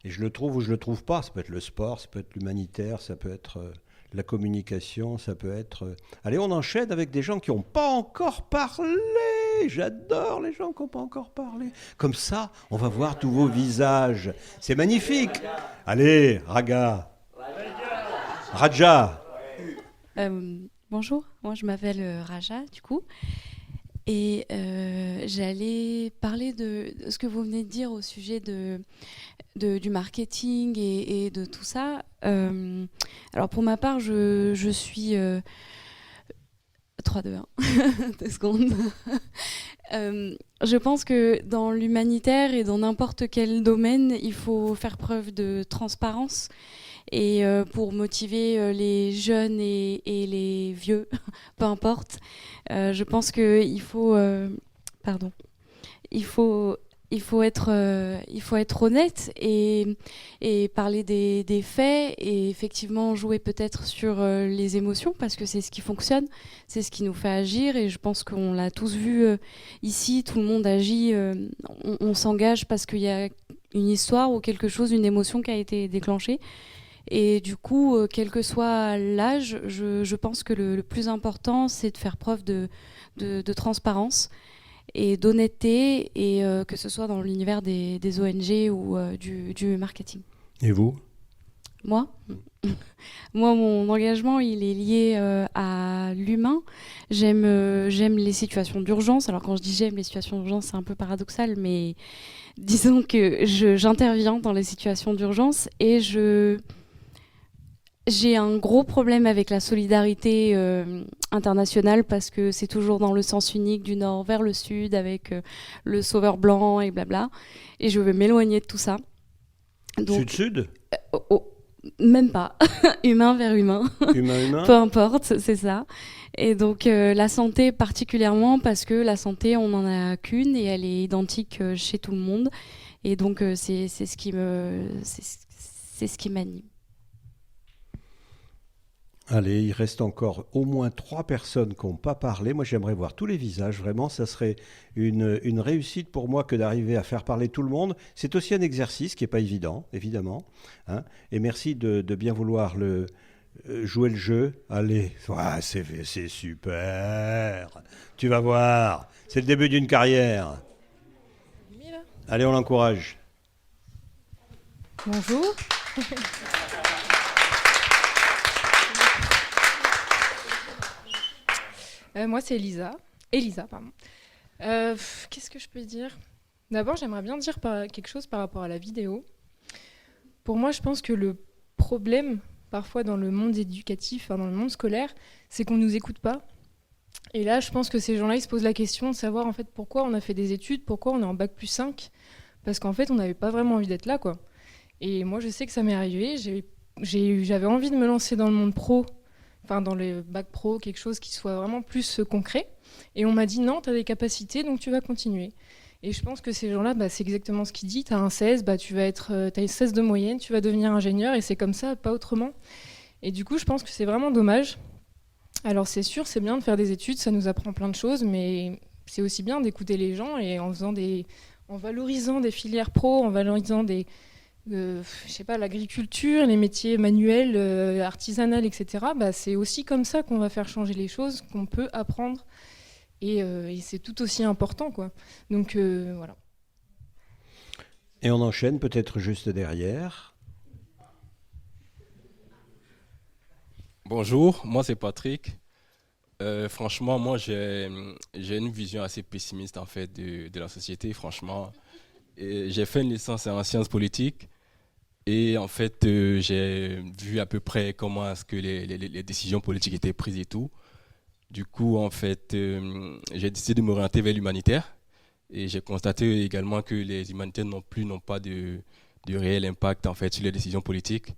Et je le trouve ou je le trouve pas. Ça peut être le sport, ça peut être l'humanitaire, ça peut être la communication, ça peut être... Allez, on enchaîne avec des gens qui n'ont pas encore parlé. J'adore les gens qui n'ont pas encore parlé. Comme ça, on va voir tous vos visages. C'est magnifique. Allez, Raja. Bonjour, moi je m'appelle Raja, du coup. Et j'allais parler de ce que vous venez de dire au sujet du marketing et de tout ça. Alors pour ma part, je suis... 3, 2, 1, 2 secondes. Je pense que dans l'humanitaire et dans n'importe quel domaine, il faut faire preuve de transparence. Et pour motiver les jeunes et les vieux, peu importe, je pense qu'il faut... Il faut être honnête et parler des faits et effectivement jouer peut-être sur les émotions parce que c'est ce qui fonctionne, c'est ce qui nous fait agir et je pense qu'on l'a tous vu ici, tout le monde agit, on s'engage parce qu'il y a une histoire ou quelque chose, une émotion qui a été déclenchée. Et du coup, quel que soit l'âge, je pense que le plus important, c'est de faire preuve de transparence et d'honnêteté, et que ce soit dans l'univers des ONG ou du marketing. Et vous ? Moi, mon engagement, il est lié à l'humain. J'aime les situations d'urgence. Alors quand je dis j'aime les situations d'urgence, c'est un peu paradoxal, mais disons que j'interviens dans les situations d'urgence et J'ai un gros problème avec la solidarité internationale parce que c'est toujours dans le sens unique du nord vers le sud avec le sauveur blanc et blabla. Et je veux m'éloigner de tout ça. Donc, Sud-sud même pas. Humain vers humain. Humain. Peu importe, c'est ça. Et donc la santé particulièrement parce que la santé, on n'en a qu'une et elle est identique chez tout le monde. Et donc c'est ce qui m'anime. Allez, il reste encore au moins 3 personnes qui n'ont pas parlé. Moi, j'aimerais voir tous les visages. Vraiment, ça serait une réussite pour moi que d'arriver à faire parler tout le monde. C'est aussi un exercice qui n'est pas évident, évidemment. Hein. Et merci de bien vouloir jouer le jeu. Allez, ouais, c'est super. Tu vas voir, c'est le début d'une carrière. Allez, on l'encourage. Bonjour. Moi, c'est Elisa. Pardon. Qu'est-ce que je peux dire ? D'abord, j'aimerais bien dire quelque chose par rapport à la vidéo. Pour moi, je pense que le problème, parfois dans le monde éducatif, dans le monde scolaire, c'est qu'on ne nous écoute pas. Et là, je pense que ces gens-là, ils se posent la question de savoir en fait pourquoi on a fait des études, pourquoi on est en bac+5, parce qu'en fait, on n'avait pas vraiment envie d'être là, quoi. Et moi, je sais que ça m'est arrivé. J'avais envie de me lancer dans le monde pro, enfin dans le bac pro, quelque chose qui soit vraiment plus concret. Et on m'a dit non, tu as des capacités, donc tu vas continuer. Et je pense que ces gens-là, c'est exactement ce qu'il dit. Tu as un 16, tu as une 16 de moyenne, tu vas devenir ingénieur, et c'est comme ça, pas autrement. Et du coup, je pense que c'est vraiment dommage. Alors c'est sûr, c'est bien de faire des études, ça nous apprend plein de choses, mais c'est aussi bien d'écouter les gens et en valorisant des filières pro, en valorisant l'agriculture, les métiers manuels, artisanaux, etc. C'est aussi comme ça qu'on va faire changer les choses, qu'on peut apprendre. Et c'est tout aussi important, quoi. Donc voilà. Et on enchaîne peut-être juste derrière. Bonjour, moi c'est Patrick. Franchement, moi j'ai une vision assez pessimiste en fait de la société. Franchement, j'ai fait une licence en sciences politiques et en fait j'ai vu à peu près comment est-ce que les décisions politiques étaient prises et tout. Du coup, en fait, j'ai décidé de m'orienter vers l'humanitaire et j'ai constaté également que les humanitaires n'ont pas de réel impact en fait sur les décisions politiques.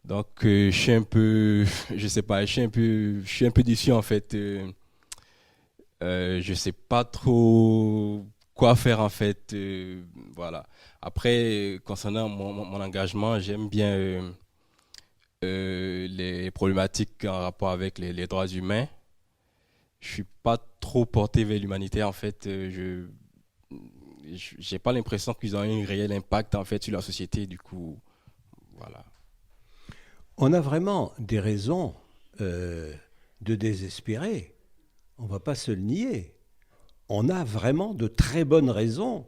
Donc, je suis un peu, je sais pas, je suis un peu déçu en fait. Je sais pas trop quoi faire en fait. Voilà. Après, concernant mon engagement, j'aime bien les problématiques en rapport avec les droits humains. Je suis pas trop porté vers l'humanitaire en fait. J'ai pas l'impression qu'ils ont un réel impact en fait sur la société. Du coup, voilà. On a vraiment des raisons de désespérer. On ne va pas se le nier. On a vraiment de très bonnes raisons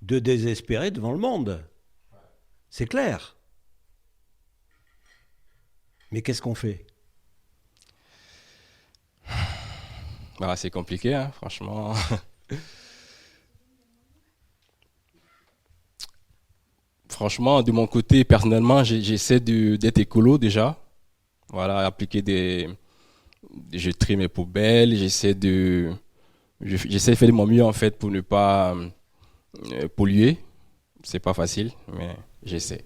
de désespérer devant le monde. C'est clair. Mais qu'est-ce qu'on fait ? C'est compliqué, hein, franchement. Franchement, de mon côté, personnellement, j'essaie d'être écolo déjà. Voilà, je trie mes poubelles, j'essaie de faire de mon mieux en fait pour ne pas polluer. C'est pas facile, mais j'essaie.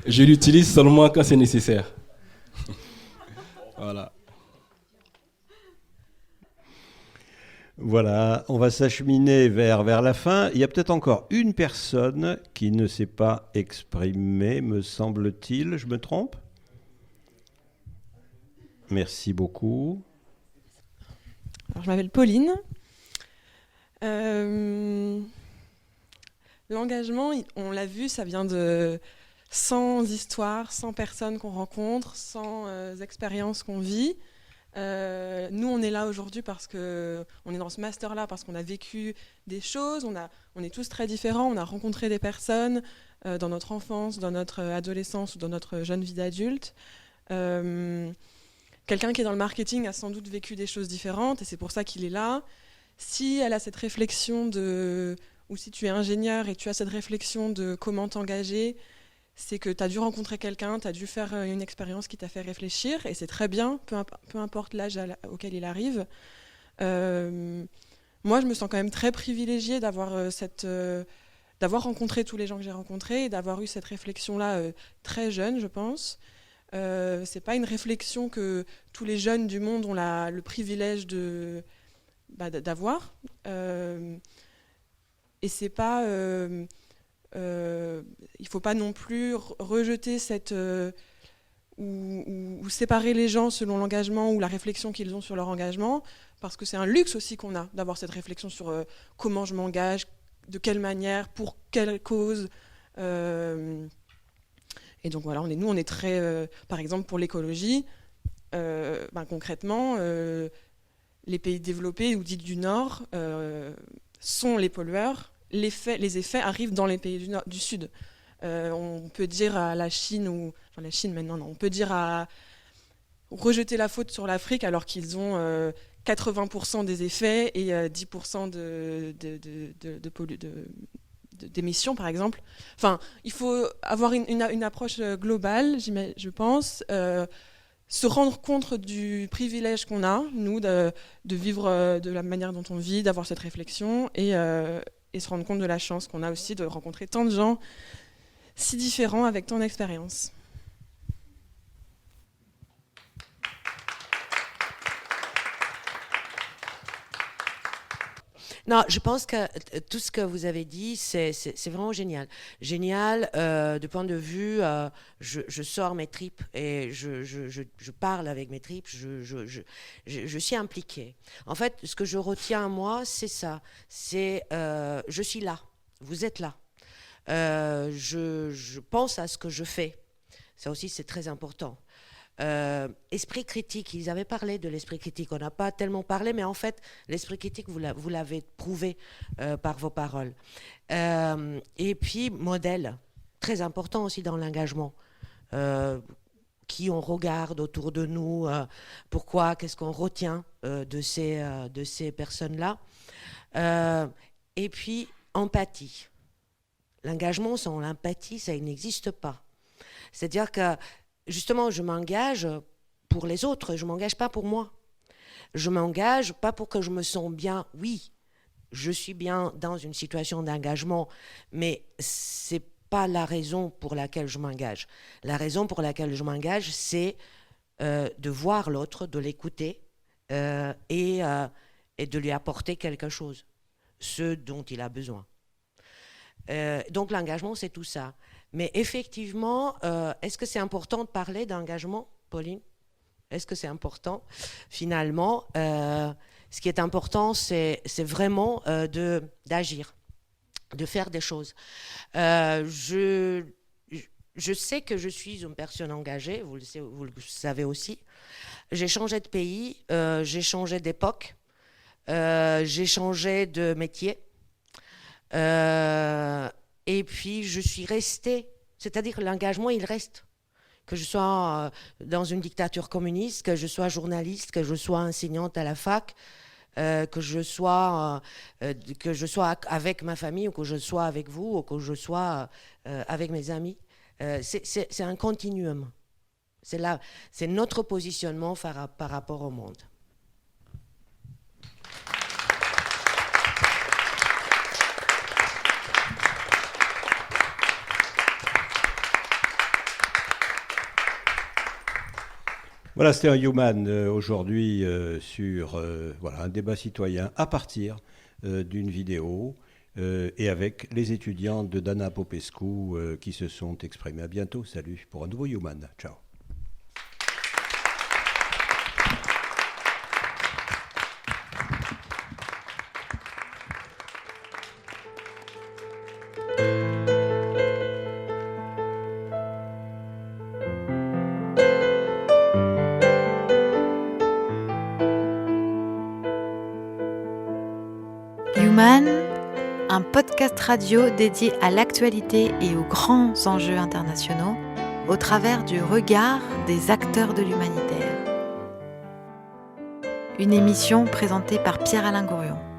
Je l'utilise seulement quand c'est nécessaire. Voilà. Voilà, on va s'acheminer vers la fin. Il y a peut-être encore une personne qui ne s'est pas exprimée, me semble-t-il. Je me trompe ? Merci beaucoup. Alors, je m'appelle Pauline. L'engagement, on l'a vu, ça vient de 100 histoires, 100 personnes qu'on rencontre, 100 expériences qu'on vit. Nous, on est là aujourd'hui parce qu'on est dans ce master-là, parce qu'on a vécu des choses, on est tous très différents, on a rencontré des personnes dans notre enfance, dans notre adolescence ou dans notre jeune vie d'adulte. Quelqu'un qui est dans le marketing a sans doute vécu des choses différentes et c'est pour ça qu'il est là. si elle a cette réflexion ou si tu es ingénieur et tu as cette réflexion de comment t'engager, c'est que tu as dû rencontrer quelqu'un, tu as dû faire une expérience qui t'a fait réfléchir, et c'est très bien, peu importe l'âge auquel il arrive. Moi, je me sens quand même très privilégiée d'avoir rencontré tous les gens que j'ai rencontrés et d'avoir eu cette réflexion-là très jeune, je pense. C'est pas une réflexion que tous les jeunes du monde ont le privilège d'avoir. Et c'est pas... il faut pas non plus rejeter ou séparer les gens selon l'engagement ou la réflexion qu'ils ont sur leur engagement, parce que c'est un luxe aussi qu'on a d'avoir cette réflexion sur comment je m'engage, de quelle manière, pour quelle cause. Et donc voilà, on est très... par exemple, pour l'écologie, concrètement, les pays développés ou dits du Nord sont les pollueurs. Les effets arrivent dans les pays du Sud. On peut dire à la Chine, la Chine maintenant, non, on peut dire à rejeter la faute sur l'Afrique alors qu'ils ont 80% des effets et 10% d'émissions, par exemple. Enfin, il faut avoir une approche globale, je pense, se rendre compte du privilège qu'on a, nous, de vivre de la manière dont on vit, d'avoir cette réflexion, et se rendre compte de la chance qu'on a aussi de rencontrer tant de gens si différents avec tant d'expérience. Non, je pense que tout ce que vous avez dit, c'est vraiment génial. Génial, de point de vue, je sors mes tripes et je parle avec mes tripes, je suis impliquée. En fait, ce que je retiens à moi, c'est ça. C'est je suis là, vous êtes là. Je pense à ce que je fais. Ça aussi, c'est très important. Esprit critique, ils avaient parlé de l'esprit critique, on n'a pas tellement parlé, mais en fait l'esprit critique vous l'avez prouvé par vos paroles. Et puis modèle, très important aussi dans l'engagement, qui on regarde autour de nous, pourquoi, qu'est-ce qu'on retient de ces personnes-là, et puis empathie. L'engagement sans l'empathie, ça n'existe pas. C'est-à-dire que justement, je m'engage pour les autres, je ne m'engage pas pour moi. Je m'engage pas pour que je me sente bien. Oui, je suis bien dans une situation d'engagement, mais ce n'est pas la raison pour laquelle je m'engage. La raison pour laquelle je m'engage, c'est de voir l'autre, de l'écouter et de lui apporter quelque chose, ce dont il a besoin. Donc l'engagement, c'est tout ça. Mais effectivement, est-ce que c'est important de parler d'engagement, Pauline ? Est-ce que c'est important ? Finalement, ce qui est important, c'est vraiment d'agir, de faire des choses. Je sais que je suis une personne engagée, vous le savez aussi. J'ai changé de pays, j'ai changé d'époque, j'ai changé de métier. Et puis, je suis restée, c'est-à-dire que l'engagement, il reste. Que je sois dans une dictature communiste, que je sois journaliste, que je sois enseignante à la fac, que je sois avec ma famille, ou que je sois avec vous, ou que je sois avec mes amis. C'est un continuum. C'est notre positionnement par rapport au monde. Voilà, c'était un Human aujourd'hui sur un débat citoyen à partir d'une vidéo et avec les étudiants de Dana Popescu qui se sont exprimés. À bientôt, salut pour un nouveau Human. Ciao. Human, un podcast radio dédié à l'actualité et aux grands enjeux internationaux au travers du regard des acteurs de l'humanitaire. Une émission présentée par Pierre-Alain Gourion.